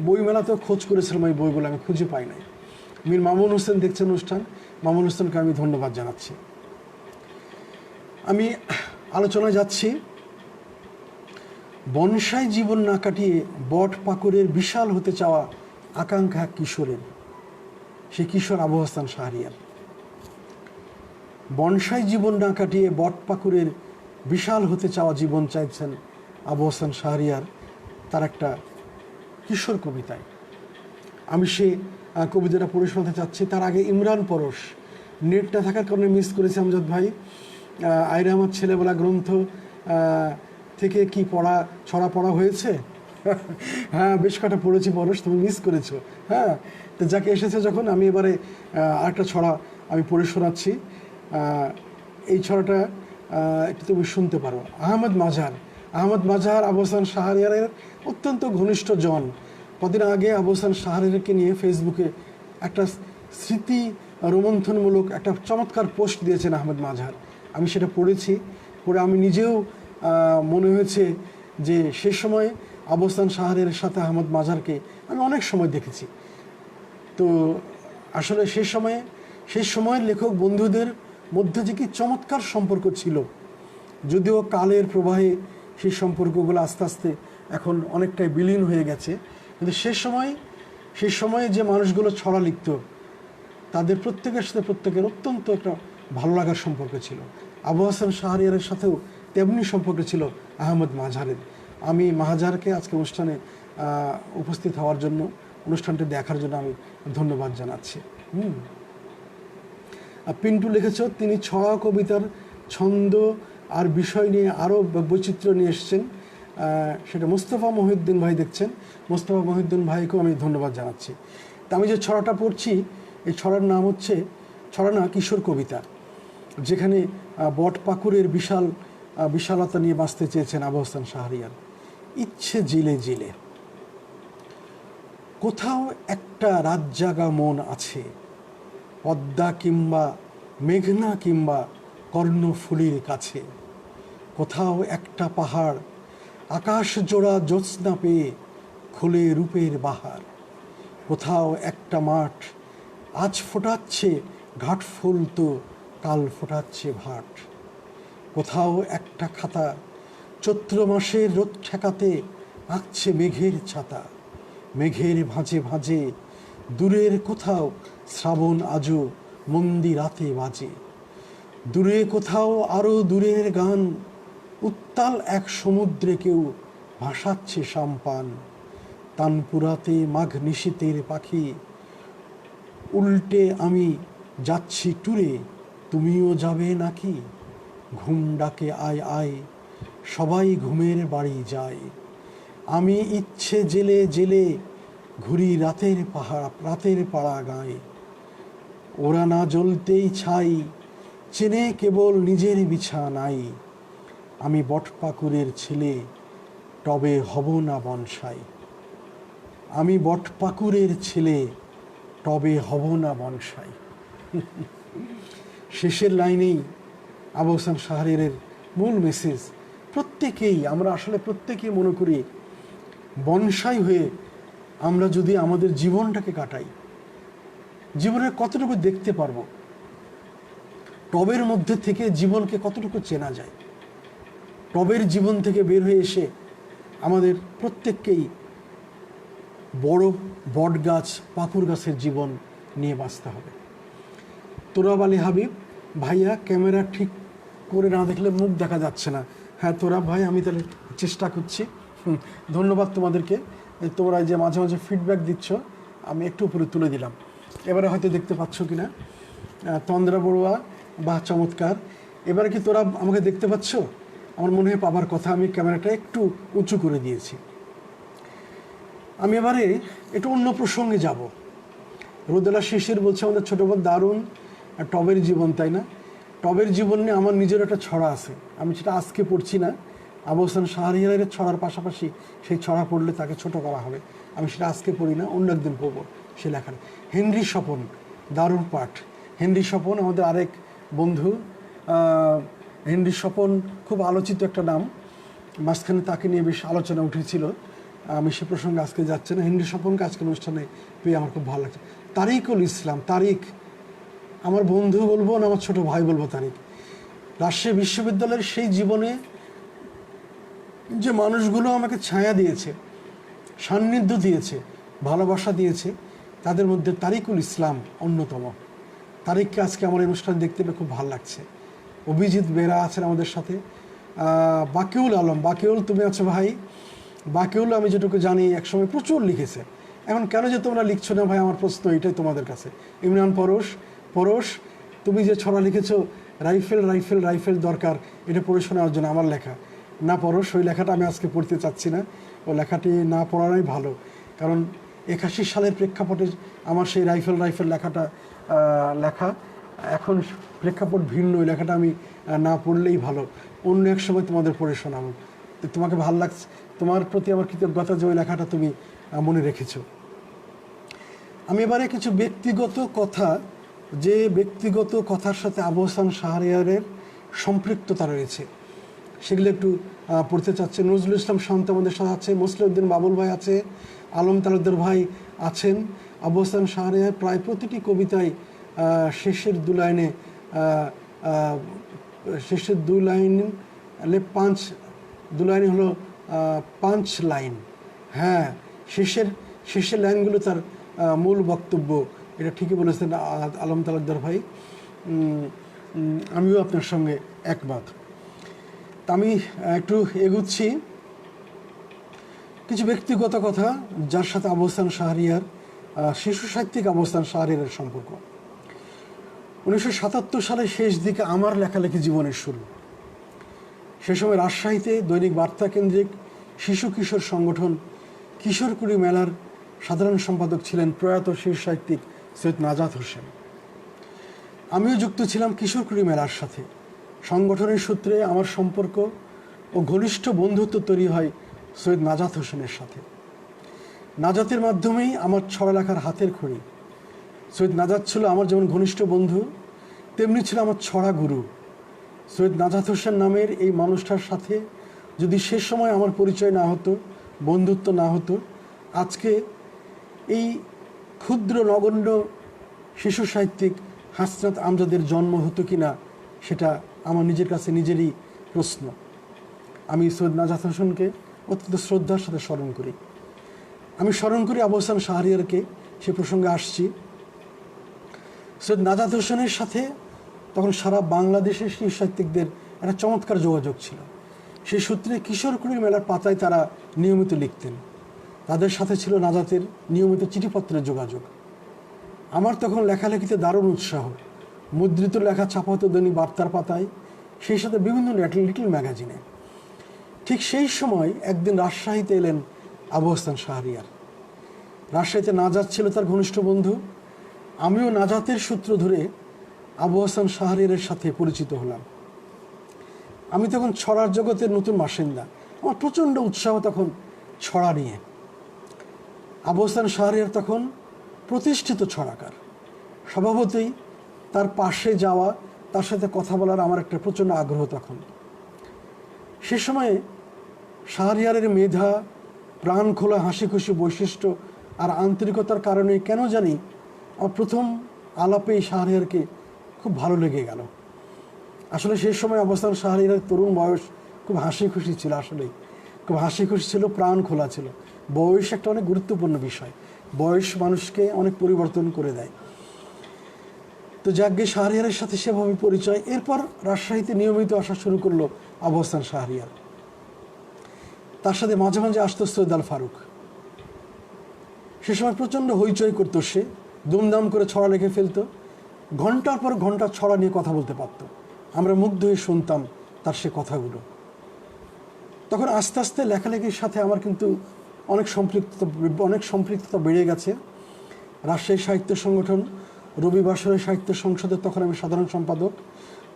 বইমেলাতেও খোঁজ করেছিলাম, এই বইগুলো আমি খুঁজে পাই নাই। মীর মামুন হোসেন দেখছেন অনুষ্ঠান, মামুন হোসেনকে আমি ধন্যবাদ জানাচ্ছি। আমি আলোচনায় যাচ্ছি। বনসাই জীবন না কাটিয়ে বট পাকুড়ের বিশাল হতে চাওয়া আকাঙ্ক্ষা কিশোরের, সে কিশোর আবু হাসান শাহরিয়ার। বনসাই জীবন না কাটিয়ে বট পাকুড়ের বিশাল হতে চাওয়া জীবন চাইছেন আবু হাসান শাহরিয়ার তার একটা কিশোর কবিতায়। আমি সে কবিতাটা পড়ে শোনাতে চাচ্ছি। তার আগে ইমরান পরশ, নেট না থাকার কারণে মিস করেছি আমজাদ ভাই। আইরে আমার ছেলেবেলা গ্রন্থ থেকে কি ছড়া পড়া হয়েছে? হ্যাঁ, বেশ কটা পড়েছি পরশ, তুমি মিস করেছো। হ্যাঁ, তো যাকে এসেছে যখন, আমি এবারে আরেকটা ছড়া আমি পড়ে শোনাচ্ছি। এই ছড়াটা একটু তুমি শুনতে পারো। আহমদ মাজার আবু হাসান শাহরিয়ারের অত্যন্ত ঘনিষ্ঠ জন। কদিন আগে আবু হাসান শাহরিয়ারকে নিয়ে ফেসবুকে একটা স্মৃতি রোমন্থনমূলক একটা চমৎকার পোস্ট দিয়েছেন আহমদ মাজার। আমি সেটা পড়েছি, পড়ে আমি নিজেও মনে হয়েছে যে সে সময় আবু হাসান শাহরিয়ারের সাথে আহমদ মাজারকে আমি অনেক সময় দেখেছি। তো আসলে সেই সময়ের লেখক বন্ধুদের মধ্যে যে কি চমৎকার সম্পর্ক ছিল, যদিও কালের প্রবাহে সেই সম্পর্কগুলো আস্তে আস্তে এখন অনেকটাই বিলীন হয়ে গেছে, কিন্তু সেই সময়ে যে মানুষগুলো ছড়া লিখত তাদের প্রত্যেকের সাথে প্রত্যেকের অত্যন্ত একটা ভালো লাগার সম্পর্ক ছিল। আবু হাসান শাহরিয়ারের সাথেও তেমনি সম্পর্ক ছিল আহমদ মাজারের। আমি মাহাজারকে আজকে অনুষ্ঠানে উপস্থিত হওয়ার জন্য, অনুষ্ঠানটি দেখার জন্য আমি ধন্যবাদ জানাচ্ছি। পিন্টু লিখেছ, তিনি ছড়া কবিতার ছন্দ আর বিষয় নিয়ে আরও বৈচিত্র্য নিয়ে এসছেন, সেটা মোস্তফা মহিউদ্দিন ভাই দেখছেন। মোস্তফা মহিউদ্দিন ভাইকেও আমি ধন্যবাদ জানাচ্ছি। তা আমি যে ছড়াটা পড়ছি, এই ছড়ার নাম হচ্ছে, ছড়া না, কিশোর কবিতা, যেখানে বট পাকুড়ের বিশালতা নিয়ে বাঁচতে চেয়েছেন আবু হাসান শাহরিয়ার। ইচ্ছে জিলে জিলে কোথাও একটা রাত জাগা মন আছে, পদ্মা কিংবা মেঘনা কিংবা কর্ণফুলির কাছে। কোথাও একটা পাহাড় আকাশ জোড়া জ্যোৎস্না পেয়ে খুলে রূপের বাহার। কোথাও একটা মাঠ আজ ফোটাচ্ছে ঘাট ফুল, তো কাল ফোটাচ্ছে ভাট। কোথাও একটা খাতা চৈত্র মাসের রোদ ঠেকাতে আঁকছে মেঘের ছাতা। মেঘের ভাঁজে ভাঁজে দূরের কোথাও শ্রাবণ আজও মন্দি রাতে বাজে। দূরে কোথাও আরও দূরের গান, উত্তাল এক সমুদ্রে কেউ ভাসাচ্ছে সাম্পান। তানপুরাতে মাঘ নিশীতের পাখি, উল্টে আমি যাচ্ছি টুরে, তুমিও যাবে নাকি? ঘুম ডাকে আয় আয়, সবাই ঘুমের বাড়ি যায়। আমি ইচ্ছে জেলে জেলে ঘুরি রাতের পাড়া গায়ে। ওরা না জ্বলতেই ছাই, চেনে কেবল নিজের বিছানাই। আমি বটপাকুড়ের ছেলে, তবে হব না বনসাই। আমি বটপাকুড়ের ছেলে, তবে হব না বনসাই। শেষের লাইনেই আবু হাসান শাহরিয়ারের মূল মেসেজ। আমরা আসলে প্রত্যেকেই মনে করি বনসাই হয়ে আমরা যদি আমাদের জীবনটাকে কাটাই, জীবনের কতটুকু দেখতে পারবো, টবের মধ্যে থেকে জীবনকে কতটুকু চেনা যায়। টবের জীবন থেকে বের হয়ে এসে আমাদের প্রত্যেককেই বড় বট গাছ, পাকুড় গাছের জীবন নিয়ে বাঁচতে হবে। তোরাব আলী হাবিব ভাইয়া, ক্যামেরা ঠিক করে না দেখলে মুখ দেখা যাচ্ছে না। হ্যাঁ তোরাব ভাই, আমি তাহলে চেষ্টা করছি। ধন্যবাদ তোমাদেরকে, তোমরা যে মাঝে মাঝে ফিডব্যাক দিচ্ছ, আমি একটু উপরে তুলে দিলাম। এবারে হয়তো দেখতে পাচ্ছ কি না। তন্দ্রা বড়ুয়া, বাহ চমৎকার। এবারে কি তোরা আমাকে দেখতে পাচ্ছ? আমার মনে হয় পাবার কথা। আমি ক্যামেরাটা একটু উঁচু করে দিয়েছি। আমি এবারে একটু অন্য প্রসঙ্গে যাব। রোদেলা শিশির বলছে, আমাদের ছোটো বোন দারুণ টবের জীবন, তাই না? টবের জীবন নিয়ে আমার নিজের একটা ছড়া আছে, আমি সেটা আজকে পড়ছি না। আবু হাসান শাহরিয়ারের ছড়ার পাশাপাশি সেই ছড়া পড়লে তাকে ছোট করা হবে, আমি সেটা আজকে পড়ি না, অন্য একদিন পড়বো সে লেখার। হেনরি স্বপন, দারুণ পাঠ। হেনরি স্বপন আমাদের আরেক বন্ধু। হেনরি স্বপন খুব আলোচিত একটা নাম, মাঝখানে তাকে নিয়ে বেশ আলোচনা উঠেছিল, আমি সে প্রসঙ্গে আজকে যাচ্ছি না। হেনরি স্বপনকে আজকের অনুষ্ঠানে পেয়ে আমার খুব ভালো লাগছে। তারিকুল ইসলাম, তারিক আমার বন্ধু বলবো না, আমার ছোট ভাই বলবো। তারিক রাজশাহী বিশ্ববিদ্যালয়ের সেই জীবনে যে মানুষগুলো আমাকে ছায়া দিয়েছে, সান্নিধ্য দিয়েছে, ভালোবাসা দিয়েছে, তাদের মধ্যে তারিকুল ইসলাম অন্যতম। তারিককে আজকে আমার অনুষ্ঠান দেখতে পেয়ে খুব ভালো লাগছে। অভিজিৎ বেরা আছেন আমাদের সাথে। বাকিউল আলম, বাকিউল তুমি আছো ভাই? বাকিউল আমি যেটুকু জানি একসময় প্রচুর লিখেছে, এখন কেন যে তোমরা লিখছো না ভাই, আমার প্রশ্ন এটাই তোমাদের কাছে। ইমরান পরশ, তুমি যে ছড়া লিখেছো রাইফেল দরকার, এটা পড়ে শোনার জন্য আমার লেখা না। পরশ, ওই লেখাটা আমি আজকে পড়তে চাচ্ছি না। ও লেখাটি না পড়ানোই ভালো, কারণ 81 সালের প্রেক্ষাপটে আমার সেই রাইফেল লেখাটা লেখা, এখন প্রেক্ষাপট ভিন্ন, ওই লেখাটা আমি না পড়লেই ভালো, অন্য এক সময় তোমাদের পড়ে শোনাবো। তো তোমাকে ভালো লাগছে, তোমার প্রতি আমার কৃতজ্ঞতা যে ওই লেখাটা তুমি মনে রেখেছো। আমি এবারে কিছু ব্যক্তিগত কথা, যে ব্যক্তিগত কথার সাথে আবু হাসান শাহরিয়ারের সম্পৃক্ততা রয়েছে, সেগুলো একটু পড়তে চাচ্ছে। নজরুল ইসলাম শান্ত আমাদের সাথে আছে, মুসলিউদ্দিন বাবুল ভাই আছে, আলম তালুকদার ভাই আছেন। আবু হাসান শাহরিয়ার প্রায় প্রতিটি কবিতায় শেষের দু লাইনে দু লাইনে হলো 5 লাইন। হ্যাঁ, শেষের লাইনগুলো তার মূল বক্তব্য, এটা ঠিকই বলেছেন আলম তালুকদার ভাই, আমিও আপনার সঙ্গে একমত। তা আমি একটু এগুচ্ছি, কিছু ব্যক্তিগত কথা যার সাথে আবু হাসান শাহরিয়ার, শিশু সাহিত্যিক আবু হাসান শাহরিয়ারের সম্পর্ক। 1977 সালের শেষ দিকে আমার লেখালেখি জীবনের শুরু। সে সময় রাজশাহীতে দৈনিক বার্তা কেন্দ্রিক শিশু কিশোর সংগঠন কিশোরকুড়ি মেলার সাধারণ সম্পাদক ছিলেন প্রয়াত শিশু সাহিত্যিক সৈয়দ নাজাত হোসেন। আমিও যুক্ত ছিলাম কিশোরকুড়ি মেলার সাথে। সংগঠনের সূত্রে আমার সম্পর্ক ও ঘনিষ্ঠ বন্ধুত্ব তৈরি হয় সৈয়দ নাজাত হোসেনের সাথে। নাজাতের মাধ্যমেই আমার ছড়া লেখার হাতের খড়ি। সৈয়দ নাজাত ছিল আমার যেমন ঘনিষ্ঠ বন্ধু, তেমনি ছিল আমার ছড়া গুরু। সৈয়দ নাজাত হোসেন নামের এই মানুষটার সাথে যদি সে সময় আমার পরিচয় না হতো, বন্ধুত্ব না হতো, আজকে এই ক্ষুদ্র নগণ্য শিশু সাহিত্যিক হাসনাত আমজাদের জন্ম হতো কি না, সেটা আমার নিজের কাছে নিজেরই প্রশ্ন। আমি সৈয়দ নাজাত হোসেনকে অত্যন্ত শ্রদ্ধার সাথে স্মরণ করি। আমি স্মরণ করি আবু হাসান শাহরিয়ারকে, সে প্রসঙ্গে আসছি। সৈয়দ নাজাত হোসেনের সাথে তখন সারা বাংলাদেশের শিশু সাহিত্যিকদের একটা চমৎকার যোগাযোগ ছিল। সেই সূত্রে কিশোরকুড়ির মেলার পাতায় তারা নিয়মিত লিখতেন। তাদের সাথে ছিল নাজাতের নিয়মিত চিঠিপত্রের যোগাযোগ। আমার তখন লেখালেখিতে দারুণ উৎসাহ। মুদ্রিত লেখা ছাপা হতো দৈনিক বার্তার পাতায়, সেই সাথে বিভিন্ন লিটল ম্যাগাজিনে। ঠিক সেই সময় একদিন রাজশাহীতে এলেন আবু হাসান শাহরিয়ার। রাজশাহীতে নাজাত ছিল তার ঘনিষ্ঠ বন্ধু। আমিও নাজাতের সূত্র ধরে আবু হাসান শাহরিয়ারের সাথে পরিচিত হলাম। আমি তখন ছড়ার জগতের নতুন বাসিন্দা, আমার প্রচণ্ড উৎসাহ তখন ছড়া নিয়ে। আবু হাসান শাহরিয়ার তখন প্রতিষ্ঠিত ছড়াকার, স্বভাবতই তার পাশে যাওয়া, তার সাথে কথা বলার আমার একটা প্রচণ্ড আগ্রহ তখন। সে সময়ে শাহরিয়ারের মেধা, প্রাণ খোলা হাসি খুশি বৈশিষ্ট্য আর আন্তরিকতার কারণে কেন জানি আমার প্রথম আলাপে শাহরিয়ারকে খুব ভালো লেগে গেল। আসলে সেই সময় আবু হাসান শাহরিয়ারের তরুণ বয়স, খুব হাসি খুশি ছিল, আসলেই খুব হাসি খুশি ছিল, প্রাণ খোলা ছিল। বয়স একটা অনেক গুরুত্বপূর্ণ বিষয়, বয়স মানুষকে অনেক পরিবর্তন করে দেয়। তো যাকে শাহরিয়ারের সাথে সেভাবে পরিচয়। এরপর রাজশাহীতে নিয়মিত আসা শুরু করলো আবু হাসান শাহরিয়ার। তার সাথে মাঝে মাঝে আসতো সৈয়দ আল ফারুক। সে সময় প্রচণ্ড হইচই করতো, সে দুমদাম করে ছড়া লিখে ফেলতো, ঘন্টার পর ঘন্টা ছড়া নিয়ে কথা বলতে পারতো। আমরা মুগ্ধ হয়ে শুনতাম তার সে কথাগুলো। তখন আস্তে আস্তে লেখালেখির সাথে আমার কিন্তু অনেক সম্পৃক্ততা বেড়ে গেছে। রাজশাহী সাহিত্য সংগঠন, রবিবাসরের সাহিত্য সংসদের তখন আমি সাধারণ সম্পাদক।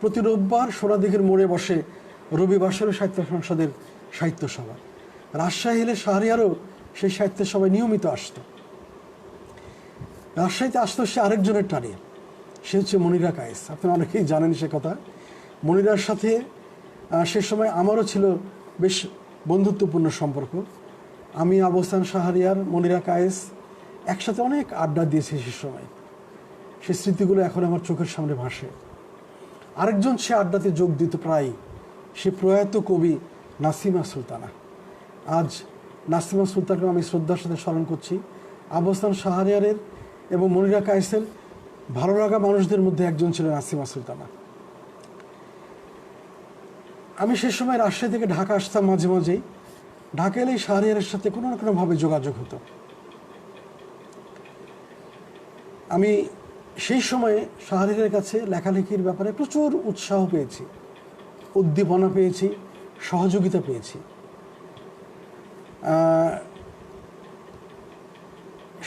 প্রতি রোববার সোনাদিঘির মোড়ে বসে রবিবাসরের সাহিত্য সংসদের সাহিত্য সভা। রাজশাহী এলে শাহরিয়ারও সেই সাহিত্য সভায় নিয়মিত আসতো। রাজশাহীতে আসতো সে আরেকজনের টানে, সে হচ্ছে মনিরা কায়েস। আপনারা অনেকেই জানেন সে কথা। মনিরার সাথে সে সময় আমারও ছিল বেশ বন্ধুত্বপূর্ণ সম্পর্ক। আমি, আবু হাসান শাহরিয়ার, মনিরা কায়েস একসাথে অনেক আড্ডা দিয়েছি সে সময়। সে স্মৃতিগুলো এখন আমার চোখের সামনে ভাসে। আরেকজন সে আড্ডাতে যোগ দিত প্রায়, সে প্রয়াত কবি নাসিমা সুলতানা। আজ নাসিমা সুলতানকে আমি শ্রদ্ধার সাথে স্মরণ করছি। আবু হাসান শাহরিয়ারের এবং মনিরা কায়েসের ভালো লাগা মানুষদের মধ্যে একজন ছিল নাসিমা সুলতানা। আমি সে সময় রাজশাহী থেকে ঢাকা আসতাম মাঝে মাঝেই। ঢাকা এলেই শাহরিয়ারের সাথে কোনো না কোনোভাবে যোগাযোগ হতো। আমি সেই সময়ে শাহরিয়ারের কাছে লেখালেখির ব্যাপারে প্রচুর উৎসাহ পেয়েছি, উদ্দীপনা পেয়েছি, সহযোগিতা পেয়েছি।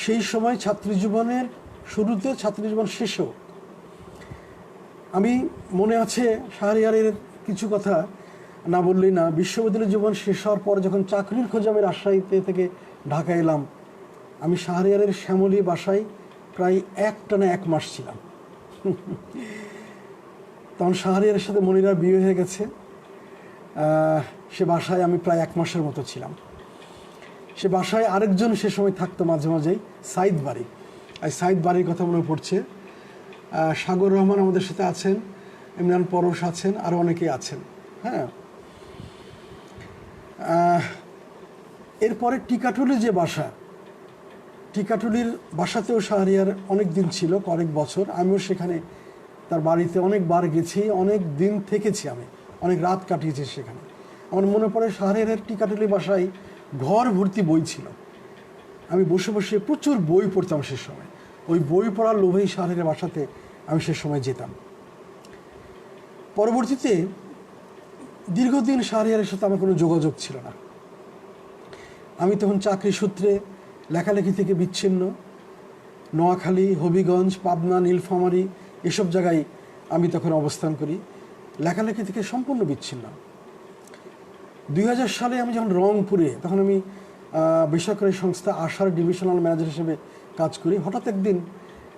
সেই সময় ছাত্রী জীবনের শুরুতে, ছাত্রী জীবন শেষেও আমি মনে আছে শাহরিয়ারের কিছু কথা না বললেই না। বিশ্ববিদ্যালয় জীবন শেষ হওয়ার পর যখন চাকরির খোঁজে আমি রাজশাহীতে থেকে ঢাকা এলাম, আমি শাহরিয়ারের শ্যামলী বাসায় প্রায় একটানা 1 মাস ছিলাম। তখন শাহরিয়ারের সাথে মনিরার বিয়ে হয়ে গেছে। সে বাসায় আমি প্রায় 1 মাসের মতো ছিলাম। সে বাসায় আরেকজন সে সময় থাকতো মাঝে মাঝেই, সাইদ বাড়ি। আর সাইদ বাড়ির কথা মনে পড়ছে। সাগর রহমান আমাদের সাথে আছেন, ইমরান পরশ আছেন, আরও অনেকেই আছেন। হ্যাঁ, এরপরে টিকাটুলি যে বাসা, টিকাটুলির বাসাতেও শাহরিয়ার অনেক দিন ছিল, কয়েক বছর। আমিও সেখানে তার বাড়িতে অনেকবার গেছি, অনেক দিন থেকেছি, আমি অনেক রাত কাটিয়েছি সেখানে। আমার মনে পড়ে শাহরিয়ারের টিকাটুলি বাসায় ঘর ভর্তি বই ছিল। আমি বসে বসে প্রচুর বই পড়তাম সে সময়। ওই বই পড়ার লোভেই শাহরিয়ারের বাসাতে আমি সে সময় যেতাম। পরবর্তীতে দীর্ঘদিন শাহরিয়ারের সাথে আমার কোনো যোগাযোগ ছিল না। আমি তখন চাকরি সূত্রে লেখালেখি থেকে বিচ্ছিন্ন। নোয়াখালী, হবিগঞ্জ, পাবনা, নীলফামারী এসব জায়গায় আমি তখন অবস্থান করি, লেখালেখি থেকে সম্পূর্ণ বিচ্ছিন্ন। 2000 সালে আমি যখন রংপুরে, তখন আমি বেসরকারি সংস্থা আশার ডিভিশনাল ম্যানেজার হিসেবে কাজ করি। হঠাৎ একদিন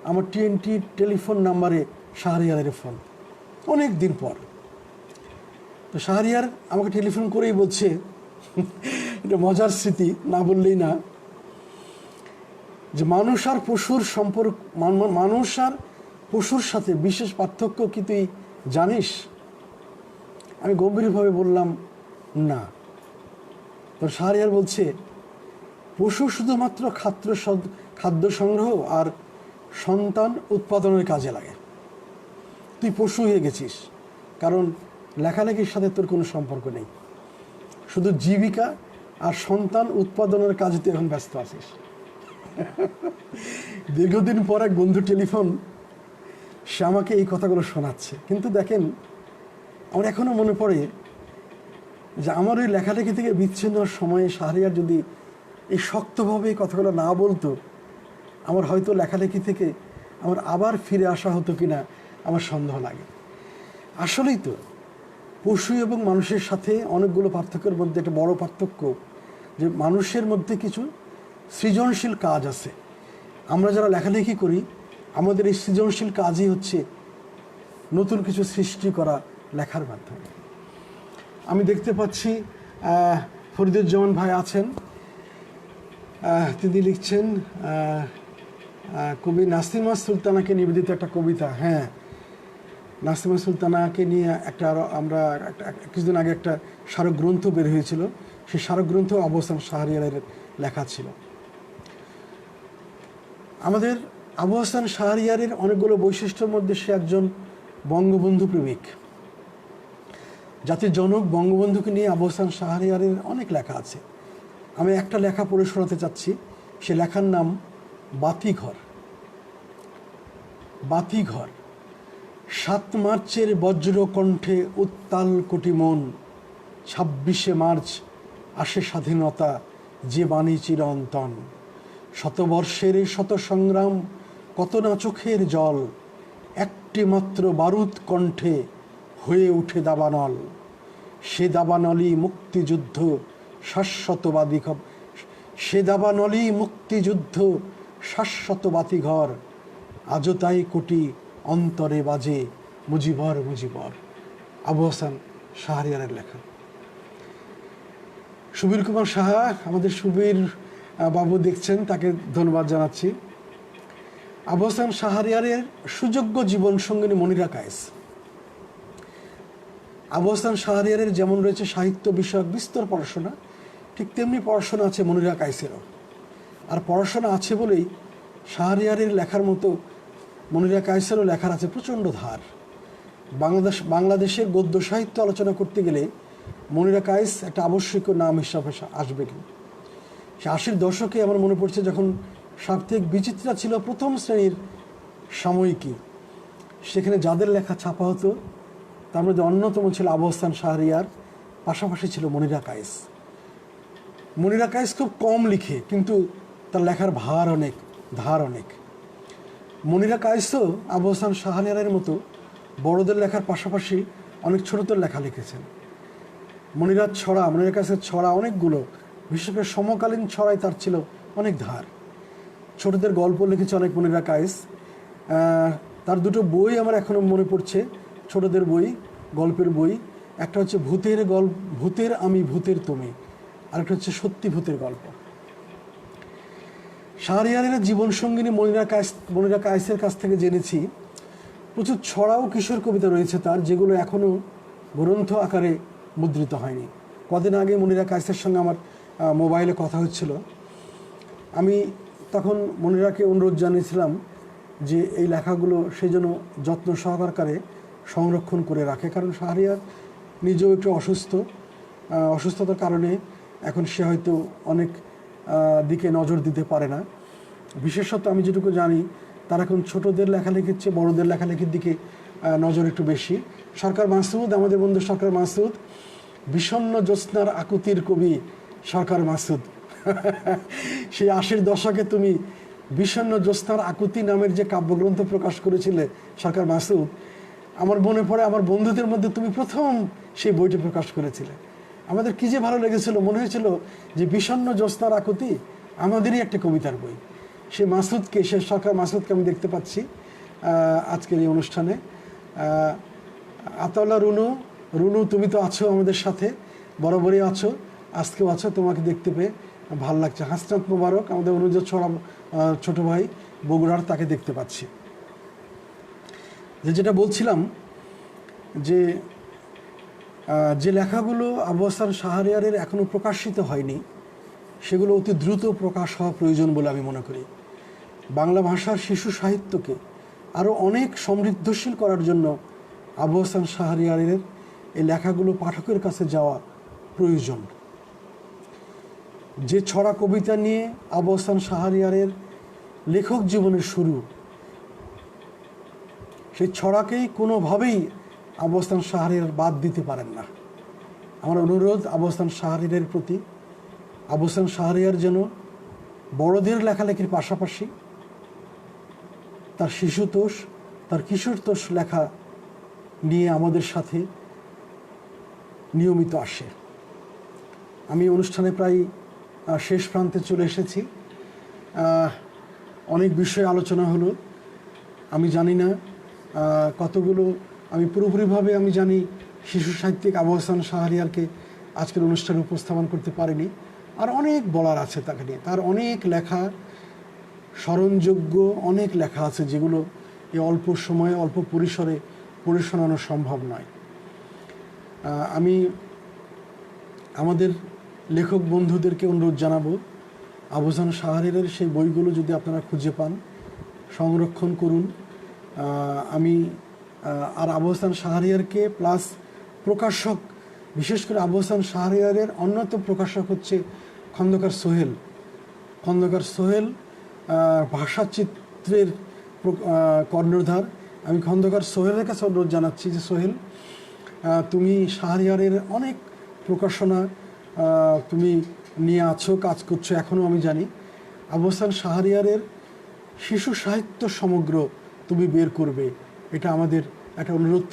আমার TNT টেলিফোন নাম্বারে শাহরিয়ারের ফোন, অনেক দিন পর। তো শাহরিয়ার আমাকে টেলিফোন করেই বলছে, এটা মজার স্মৃতি, না বললেই না, যে মানুষ আর পশুর সম্পর্ক, মানুষ আর পশুর সাথে বিশেষ পার্থক্য কি তুই জানিস? আমি গম্ভীরভাবে বললাম না। তো শাহরিয়ার বলছে, পশু শুধুমাত্র খাদ্য সংগ্রহ আর সন্তান উৎপাদনের কাজে লাগে। তুই পশু হয়ে গেছিস, কারণ লেখালেখির সাথে তোর কোনো সম্পর্ক নেই, শুধু জীবিকা আর সন্তান উৎপাদনের কাজে তুই এখন ব্যস্ত আছিস। দীর্ঘদিন পর এক বন্ধু টেলিফোন, সে আমাকে এই কথাগুলো শোনাচ্ছে। কিন্তু দেখেন, আমার এখনও মনে পড়ে যে আমার ওই লেখালেখি থেকে বিচ্ছিন্ন সময়ে শাহরিয়ার যদি এই শক্তভাবে এই কথাগুলো না বলতো, আমার হয়তো লেখালেখি থেকে আমার আবার ফিরে আসা হতো কিনা আমার সন্দেহ লাগে। আসলেই তো পশু এবং মানুষের সাথে অনেকগুলো পার্থক্যের মধ্যে একটা বড় পার্থক্য, যে মানুষের মধ্যে কিছু সৃজনশীল কাজ আছে। আমরা যারা লেখালেখি করি, আমাদের এই সৃজনশীল কাজই হচ্ছে নতুন কিছু সৃষ্টি করা লেখার মাধ্যমে। আমি দেখতে পাচ্ছি ফরিদুজ্জামান ভাই আছেন, তিনি লিখছেন কবি নাসিমা সুলতানাকে নিবেদিত একটা কবিতা। হ্যাঁ, নাসিমা সুলতানাকে নিয়ে আমরা কিছুদিন আগে একটা স্মারক গ্রন্থ বের হয়েছিল, সেই স্মারক গ্রন্থ আবু হাসান শাহরিয়ারের লেখা ছিল। আমাদের আবু হাসান শাহরিয়ারের অনেকগুলো বৈশিষ্ট্যের মধ্যে সে একজন বঙ্গবন্ধু প্রেমিক। জাতির জনক বঙ্গবন্ধুকে নিয়ে আবু হাসান শাহরিয়ারের অনেক লেখা আছে। আমি একটা লেখা পড়ে শোনাতে চাচ্ছি। সে লেখার নাম বাতিঘর। বাতিঘর। 7 মার্চের বজ্র কণ্ঠে উত্তাল কোটি মন, 26শে মার্চ আসে স্বাধীনতা, যে বাণী চিরন্তন। শতবর্ষের শত সংগ্রাম, কত না চোখের জল, একটি মাত্র বারুদ কণ্ঠে হয়ে উঠে দাবানল। সে দাবানলই মুক্তিযুদ্ধ, শাশ্বতবাদী সে দাবানলই মুক্তিযুদ্ধ, শাশ্বত বাতিঘর। আজও তাই কোটি অন্তরে বাজে মুজিবর মুজিবর। আবু হাসান শাহরিয়ারের লেখা। সুবীর কুমার সাহা, আমাদের সুবীর বাবু দেখছেন, তাকে ধন্যবাদ জানাচ্ছি। আবু হাসান শাহরিয়ারের সুযোগ্য জীবন সঙ্গিনী মনিরা কায়েস। আবু হাসান শাহরিয়ারের যেমন রয়েছে সাহিত্য বিষয়ক বিস্তর পড়াশোনা, ঠিক তেমনি পড়াশোনা আছে মনিরা কায়েসেরও। আর পড়াশোনা আছে বলেই শাহরিয়ারের লেখার মতো মনিরা কায়েসেরও লেখার আছে প্রচণ্ড ধার। বাংলাদেশের গদ্য সাহিত্য আলোচনা করতে গেলে মনিরা কায়েস একটা আবশ্যকীয় নাম হিসাবে আসবে। সে 80-র দশকে আমার মনে পড়ছে, যখন সাপ্তাহিক বিচিত্রা ছিল প্রথম শ্রেণীর সাময়িকী, সেখানে যাদের লেখা ছাপা হতো তার মধ্যে অন্যতম ছিল আবু হাসান শাহরিয়ার, পাশাপাশি ছিল মনিরা কায়েস। মনিরা কায়েস খুব কম লিখে, কিন্তু তার লেখার ভার অনেক, ধার অনেক। মনিরা কায়েসও আবু হাসান শাহরিয়ারের মতো বড়দের লেখার পাশাপাশি অনেক ছোটদের লেখা লিখেছেন। মনিরা কায়েসের ছড়া অনেকগুলো, বিশেষ করে সমকালীন ছড়ায় তার ছিল অনেক ধার। ছোটদের গল্প লিখেছে অনেক মনিরা কায়েস। তার দুটো বই আমার এখনও মনে পড়ছে, ছোটদের বই, গল্পের বই। একটা হচ্ছে ভূতের আমি ভূতের তুমি, আরেকটা হচ্ছে সত্যি ভূতের গল্প। শাহরিয়ারের জীবনসঙ্গিনী মনিরা কায়েসের কাছ থেকে জেনেছি প্রচুর ছড়া ও কিশোর কবিতা রয়েছে তার, যেগুলো এখনও গ্রন্থ আকারে মুদ্রিত হয়নি। কদিন আগে মনিরা কায়েসের সঙ্গে আমার মোবাইলে কথা হচ্ছিল। আমি তখন মনিরাকে অনুরোধ জানিয়েছিলাম যে এই লেখাগুলো সে যেন যত্ন সহকারে সংরক্ষণ করে রাখে, কারণ শাহরিয়ার নিজেও একটু অসুস্থতার কারণে এখন সে হয়তো অনেক দিকে নজর দিতে পারে না। বিশেষত আমি যেটুকু জানি তার এখন ছোটদের লেখালেখির চেয়ে বড়দের লেখালেখির দিকে নজর একটু বেশি। সরকার মাসুদ, আমাদের বন্ধু সরকার মাসুদ, বিষণ্ণ জ্যোৎস্নার আকুতির কবি সরকার মাসুদ। সেই 80-র দশকে তুমি বিষণ্ণ জ্যোৎস্নার আকুতি নামের যে কাব্যগ্রন্থ প্রকাশ করেছিলে সরকার মাসুদ, আমার মনে পড়ে আমার বন্ধুদের মধ্যে তুমি প্রথম সেই বইটি প্রকাশ করেছিলে। আমাদের কী যে ভালো লেগেছিল, মনে হয়েছিল যে বিষণ্ণ জ্যোৎস্নার আকুতি আমাদেরই একটা কবিতার বই। সে সরকার মাসুদকে আমি দেখতে পাচ্ছি আজকের এই অনুষ্ঠানে। আতাউল্লাহ রুনু, তুমি তো আছো আমাদের সাথে, বরাবরই আছো, আজকেও আছো, তোমাকে দেখতে পেয়ে ভালো লাগছে। হাসনাত মোবারক, আমাদের অনুযোগ ছোট ভাই বগুড়ার, তাকে দেখতে পাচ্ছি। যেটা বলছিলাম যে লেখাগুলো আবু হাসান শাহরিয়ারের এখনও প্রকাশিত হয়নি, সেগুলো অতি দ্রুত প্রকাশ হওয়া প্রয়োজন বলে আমি মনে করি। বাংলা ভাষার শিশু সাহিত্যকে আরও অনেক সমৃদ্ধশীল করার জন্য আবু হাসান শাহরিয়ারের এই লেখাগুলো পাঠকের কাছে যাওয়া প্রয়োজন। যে ছড়া কবিতা নিয়ে আবু হাসান শাহরিয়ারের লেখক জীবনের শুরু, সেই ছড়াকেই কোনোভাবেই আবু হাসান শাহরিয়ার বাদ দিতে পারেন না। আমার অনুরোধ আবু হাসান শাহরিয়ারের প্রতি, আবু হাসান শাহরিয়ার যেন বড়দের লেখালেখির পাশাপাশি তার শিশুতোষ, তার কিশোরতোষ লেখা নিয়ে আমাদের সাথে নিয়মিত আসে। আমি অনুষ্ঠানে প্রায় শেষ প্রান্তে চলে এসেছি। অনেক বিষয়ে আলোচনা হলো। আমি জানি না কতগুলো, আমি পুরোপুরিভাবে আমি জানি শিশু সাহিত্যিক আবু হাসান শাহরিয়ারকে আজকের অনুষ্ঠানে উপস্থাপন করতে পারিনি। আর অনেক বলার আছে তাকে নিয়ে, তার অনেক লেখা, স্মরণযোগ্য অনেক লেখা আছে যেগুলো এই অল্প সময়ে অল্প পরিসরে পড়ে শোনানো সম্ভব নয়। আমি আমাদের লেখক বন্ধুদেরকে অনুরোধ জানাবো, আবু হাসান শাহরিয়ারের সেই বইগুলো যদি আপনারা খুঁজে পান সংরক্ষণ করুন। আর আবু হাসান শাহরিয়ারকে প্লাস প্রকাশক, বিশেষ করে আবু হাসান শাহরিয়ারের অন্যতম প্রকাশক হচ্ছে খন্দকার সোহেল, ভাষাচিত্রের কর্ণধার। আমি খন্দকার সোহেলের কাছে অনুরোধ জানাচ্ছি যে সোহেল, তুমি শাহরিয়ারের অনেক প্রকাশনা তুমি নিয়ে আছো, কাজ করছো এখনও আমি জানি। আবু হাসান শাহরিয়ারের শিশু সাহিত্য সমগ্র তুমি বের করবে, এটা আমাদের একটা অনুরোধ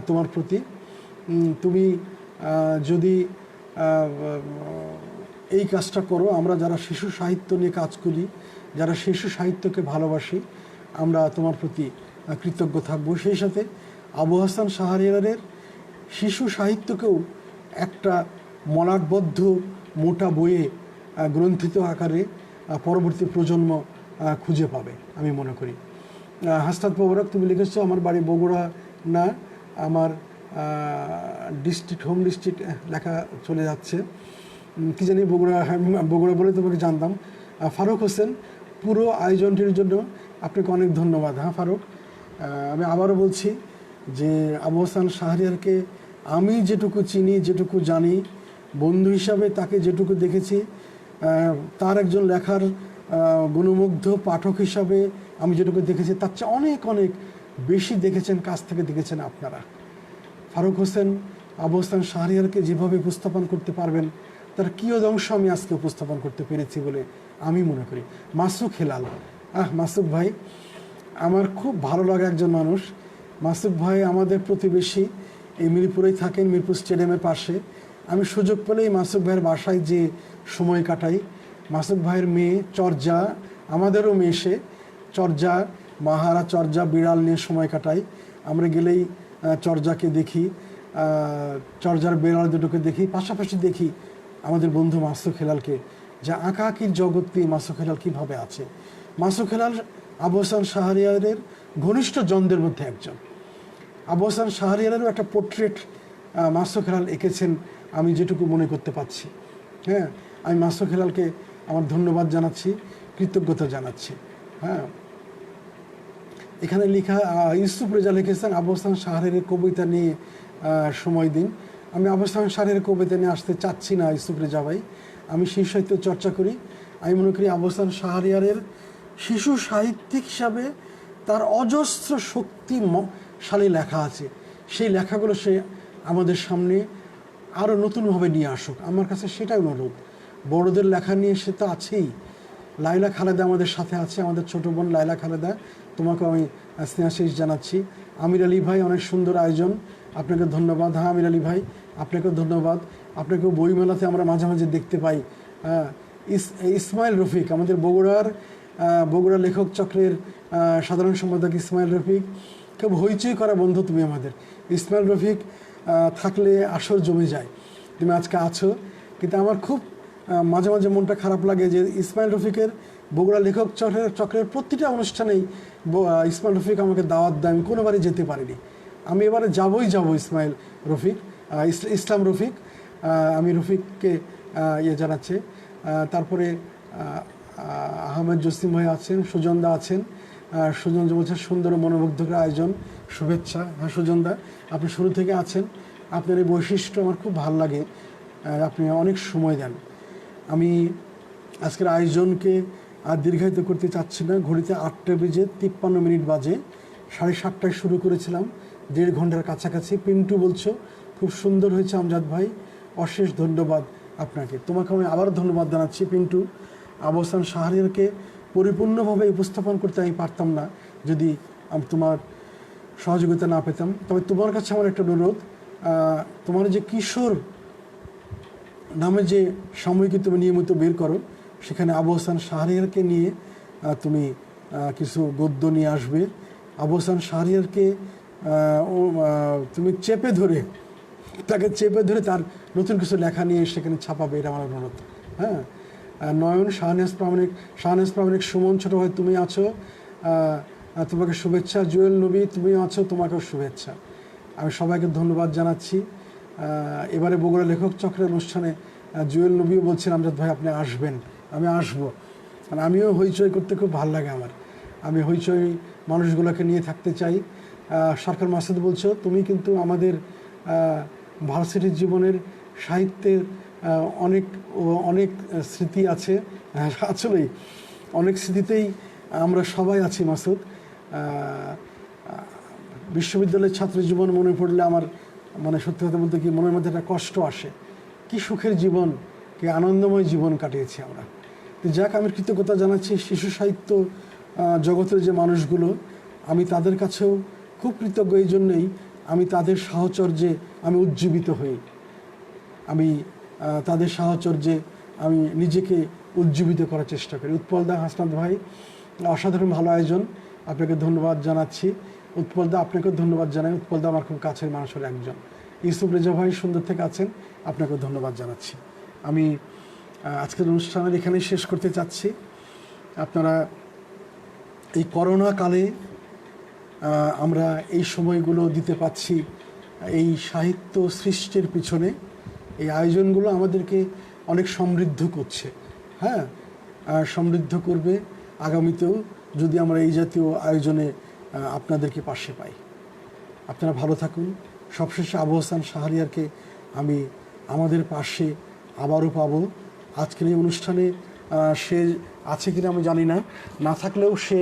তোমার প্রতি। তুমি যদি এই কাজটা করো, আমরা যারা শিশু সাহিত্য নিয়ে কাজ করি, যারা শিশু সাহিত্যকে ভালোবাসি, আমরা তোমার প্রতি কৃতজ্ঞ থাকব। সেই সাথে আবু হাসান শাহরিয়ারের শিশু সাহিত্যকেও একটা মলাটবদ্ধ মোটা বইয়ে গ্রন্থিত আকারে পরবর্তী প্রজন্ম খুঁজে পাবে আমি মনে করি। হাসনাত মোবারক, তুমি লিখেছো আমার বাড়ি বগুড়া না, আমার হোম ডিস্ট্রিক্ট লেখা চলে যাচ্ছে, কি জানি বগুড়া বলে তোমাকে জানতাম। ফারুক হোসেন, পুরো আয়োজনটির জন্য আপনাকে অনেক ধন্যবাদ। হ্যাঁ ফারুক, আমি আবারও বলছি যে আবু হাসান শাহরিয়ারকে আমি যেটুকু চিনি, যেটুকু জানি, বন্ধু হিসাবে তাকে যেটুকু দেখেছি, তার একজন লেখার গুণমুগ্ধ পাঠক হিসাবে আমি যেটুকু দেখেছি, তার চেয়ে অনেক অনেক বেশি দেখেছেন, কাছ থেকে দেখেছেন আপনারা। ফারুক হোসেন আবু হাসান শাহরিয়ারকে যেভাবে উপস্থাপন করতে পারবেন তার কিয়দংশ আমি আজকে উপস্থাপন করতে পেরেছি বলে আমি মনে করি। মাসুক হেলাল, মাসুক ভাই আমার খুব ভালো লাগা একজন মানুষ। মাসুক ভাই আমাদের প্রতিবেশী, এই মিরপুরেই থাকেন, মিরপুর স্টেডিয়ামের পাশে। আমি সুযোগ পেলেই মাসুক ভাইয়ের বাসায় যে সময় কাটাই। মাসুক ভাইয়ের মেয়ে চর্যা, আমাদেরও মেয়ে, সে চর্যা, মাহারা চর্যা বিড়াল নিয়ে সময় কাটাই। আমরা গেলেই চর্যাকে দেখি, চর্যার বিড়াল দুটোকে দেখি, পাশাপাশি দেখি আমাদের বন্ধু মাসুক হেলালকে, যে আঁকাআঁকির জগৎ দিয়ে মাসুক হেলাল কীভাবে আছে। মাসুক হেলাল আবু হাসান শাহরিয়ারের ঘনিষ্ঠ জনদের মধ্যে একজন। আবু হাসান শাহরিয়ারেরও একটা পোর্ট্রেট মাসুক হেলাল এঁকেছেন, আমি যেটুকু মনে করতে পারছি। হ্যাঁ, আমি মাসুক হেলালকে আমার ধন্যবাদ জানাচ্ছি, কৃতজ্ঞতা জানাচ্ছি। হ্যাঁ, এখানে লেখা ইউসুফ রেজা লিখেছেন আবু হাসান শাহরিয়ারের কবিতা নিয়ে সময় দিন। আমি আবু হাসান শাহরিয়ারের কবিতা নিয়ে আসতে চাচ্ছি না ইউসুফ রেজা ভাই, আমি শিশু সাহিত্য চর্চা করি। আমি মনে করি আবু হাসান শাহরিয়ারের শিশু সাহিত্যিক হিসাবে তার অজস্র শক্তিশালী লেখা আছে। সেই লেখাগুলো সে আমাদের সামনে আরও নতুনভাবে নিয়ে আসুক, আমার কাছে সেটাই অনুরোধ। বড়দের লেখা নিয়ে সে তো আছেই। লাইলা খালেদা আমাদের সাথে আছে, আমাদের ছোটো বোন লাইলা খালেদা, তোমাকে আমি স্নেহাশিস জানাচ্ছি। আমির আলী ভাই, অনেক সুন্দর আয়োজন, আপনাকে ধন্যবাদ। হ্যাঁ আমির আলী ভাই, আপনাকেও ধন্যবাদ। আপনাকেও বইমেলাতে আমরা মাঝে মাঝে দেখতে পাই। ইসমাইল রফিক, আমাদের বগুড়া লেখক চক্রের সাধারণ সম্পাদক ইসমাইল রফিক, খুব হইচই করা বন্ধু তুমি আমাদের। ইসমাইল রফিক থাকলে আসর জমে যায়, তুমি আজকে আছো। কিন্তু আমার খুব মাঝে মাঝে মনটা খারাপ লাগে যে ইসমাইল রফিকের বগুড়া লেখক চক্রের প্রতিটা অনুষ্ঠানেই ইসমাইল রফিক আমাকে দাওয়াত দেয়, আমি কোনোবারই যেতে পারিনি। আমি এবারে যাব ইসমাইল রফিক, ইসলাম রফিক, আমি রফিককে জানাচ্ছি। তারপরে আহমেদ জসিম ভাই আছেন, সুজনদা আছেন। সুজন বলছেন সুন্দর মনোমুগ্ধকর আয়োজন, শুভেচ্ছা। হ্যাঁ সুজনদা, আপনি শুরু থেকে আছেন, আপনার এই বৈশিষ্ট্য আমার খুব ভালো লাগে, আপনি অনেক সময় দেন। আমি আজকের আয়োজনকে আর দীর্ঘায়িত করতে চাচ্ছি না। ঘড়িতে 8টা বেজে 53 মিনিট বাজে, 7:30টায় শুরু করেছিলাম, 1.5 ঘন্টার কাছাকাছি। পিন্টু বলছো খুব সুন্দর হয়েছে আমজাদ ভাই, অশেষ ধন্যবাদ আপনাকে। তোমাকে আমি আবার ধন্যবাদ জানাচ্ছি পিন্টু। আবু হাসান শাহরিয়ারকে পরিপূর্ণভাবে উপস্থাপন করতে আমি পারতাম না যদি আমি তোমার সহযোগিতা না পেতাম। তবে তোমার কাছে আমার একটা অনুরোধ, তোমার যে কিশোর নামে যে সাময়িকী তুমি নিয়মিত বের করো, সেখানে আবু হাসান শাহরিয়ারকে নিয়ে তুমি কিছু গদ্য নিয়ে আসবে। আবু হাসান শাহরিয়ারকে তুমি তাকে চেপে ধরে তার নতুন কিছু লেখা নিয়ে সেখানে ছাপাবে, এটা আমার অনুরোধ। হ্যাঁ, নয়ন, শাহনেজ প্রামাণিক, সুমন ছোটো ভাই তুমি আছো, তোমাকে শুভেচ্ছা। জুয়েল নবী তুমি আছো, তোমাকেও শুভেচ্ছা। আমি সবাইকে ধন্যবাদ জানাচ্ছি। এবারে বগুড়া লেখক চক্রের অনুষ্ঠানে জুয়েল নবীও বলছেন আমজাদ ভাই আপনি আসবেন। আমি আসবো, মানে আমিও হইচই করতে খুব ভালো লাগে আমার। আমি হইচই মানুষগুলোকে নিয়ে থাকতে চাই। সরকার মাসুদ বলছো তুমি কিন্তু আমাদের ভার্সিটির জীবনের সাহিত্যের অনেক স্মৃতি আছে। আসলেই অনেক স্মৃতিতেই আমরা সবাই আছি মাসুদ। বিশ্ববিদ্যালয়ের ছাত্র জীবন মনে পড়লে আমার মানে সত্যি কথা বলতে কি মনের মধ্যে একটা কষ্ট আসে। কি সুখের জীবন, কি আনন্দময় জীবন কাটিয়েছি আমরা। যাক, আমি কৃতজ্ঞতা জানাচ্ছি শিশু সাহিত্য জগতের যে মানুষগুলো, আমি তাদের কাছেও খুব কৃতজ্ঞ। এই জন্যেই আমি তাদের সাহচর্যে আমি উজ্জীবিত হই, আমি তাদের সাহচর্যে আমি নিজেকে উজ্জীবিত করার চেষ্টা করি। উৎপলদা, হাসনাত ভাই, অসাধারণ ভালো আয়োজন, আপনাকে ধন্যবাদ জানাচ্ছি। উৎপলদা, আপনাকেও ধন্যবাদ জানাই। উৎপলদা আমার খুব কাছের মানুষের একজন। ইউসুফ রেজা ভাই সুন্দর থেকে আছেন, আপনাকেও ধন্যবাদ জানাচ্ছি। আমি আজকের অনুষ্ঠানের এখানেই শেষ করতে চাচ্ছি। আপনারা এই করোনা কালে আমরা এই সময়গুলো দিতে পাচ্ছি এই সাহিত্য সৃষ্টির পিছনে। এই আয়োজনগুলো আমাদেরকে অনেক সমৃদ্ধ করছে। হ্যাঁ, সমৃদ্ধ করবে আগামীতেও যদি আমরা এই জাতীয় আয়োজনে আপনাদেরকে পাশে পাই। আপনারা ভালো থাকুন। সবশেষে আবু হাসান শাহরিয়ারকে আমি আমাদের পাশে আবারও পাবো। আজকের এই অনুষ্ঠানে সে আছে কিনা আমি জানি না, না থাকলেও সে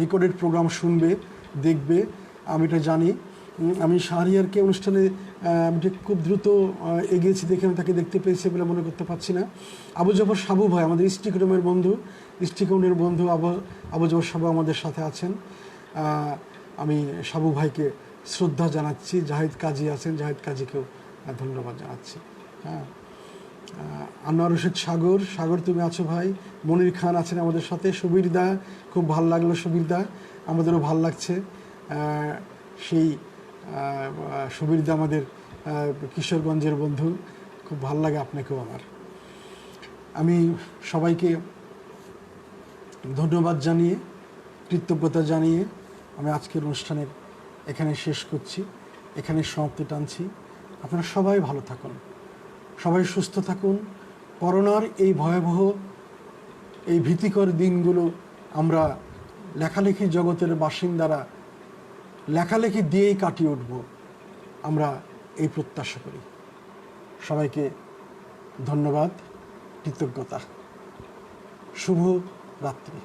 রেকর্ডেড প্রোগ্রাম শুনবে, দেখবে, আমি এটা জানি। আমি শাহরিয়ারকে অনুষ্ঠানে আমি ঠিক খুব দ্রুত এগিয়েছি দেখে আমি তাকে দেখতে পেয়েছি বলে মনে করতে পারছি না। আবু জফর সাবু ভাই আমাদের স্টিকরুমের বন্ধু, স্টিকরুমের বন্ধু আবু জফর সাবু আমাদের সাথে আছেন। আমি সাবু ভাইকে শ্রদ্ধা জানাচ্ছি। জাহিদ কাজী আছেন, জাহিদ কাজীকেও ধন্যবাদ জানাচ্ছি। হ্যাঁ, আনোয়ার রশিদ সাগর, সাগর তুমি আছো ভাই। মনির খান আছেন আমাদের সাথে। সুবীর দা, খুব ভাল লাগলো সুবীর দা, আমাদেরও ভাল লাগছে। সেই সুবীর দা আমাদের কিশোরগঞ্জের বন্ধু, খুব ভাল লাগে আপনাকেও আমার। আমি সবাইকে ধন্যবাদ জানিয়ে, কৃতজ্ঞতা জানিয়ে আমি আজকের অনুষ্ঠানের এখানে শেষ করছি, এখানে সমাপ্তি টানছি। আপনারা সবাই ভালো থাকুন, সবাই সুস্থ থাকুন। করোনার এই ভয়াবহ, এই ভীতিকর দিনগুলো আমরা লেখালেখি জগতের বাসিন্দারা লেখালেখি দিয়েই কাটিয়ে উঠব, আমরা এই প্রত্যাশা করি। সবাইকে ধন্যবাদ, কৃতজ্ঞতা। শুভ রাত্রি।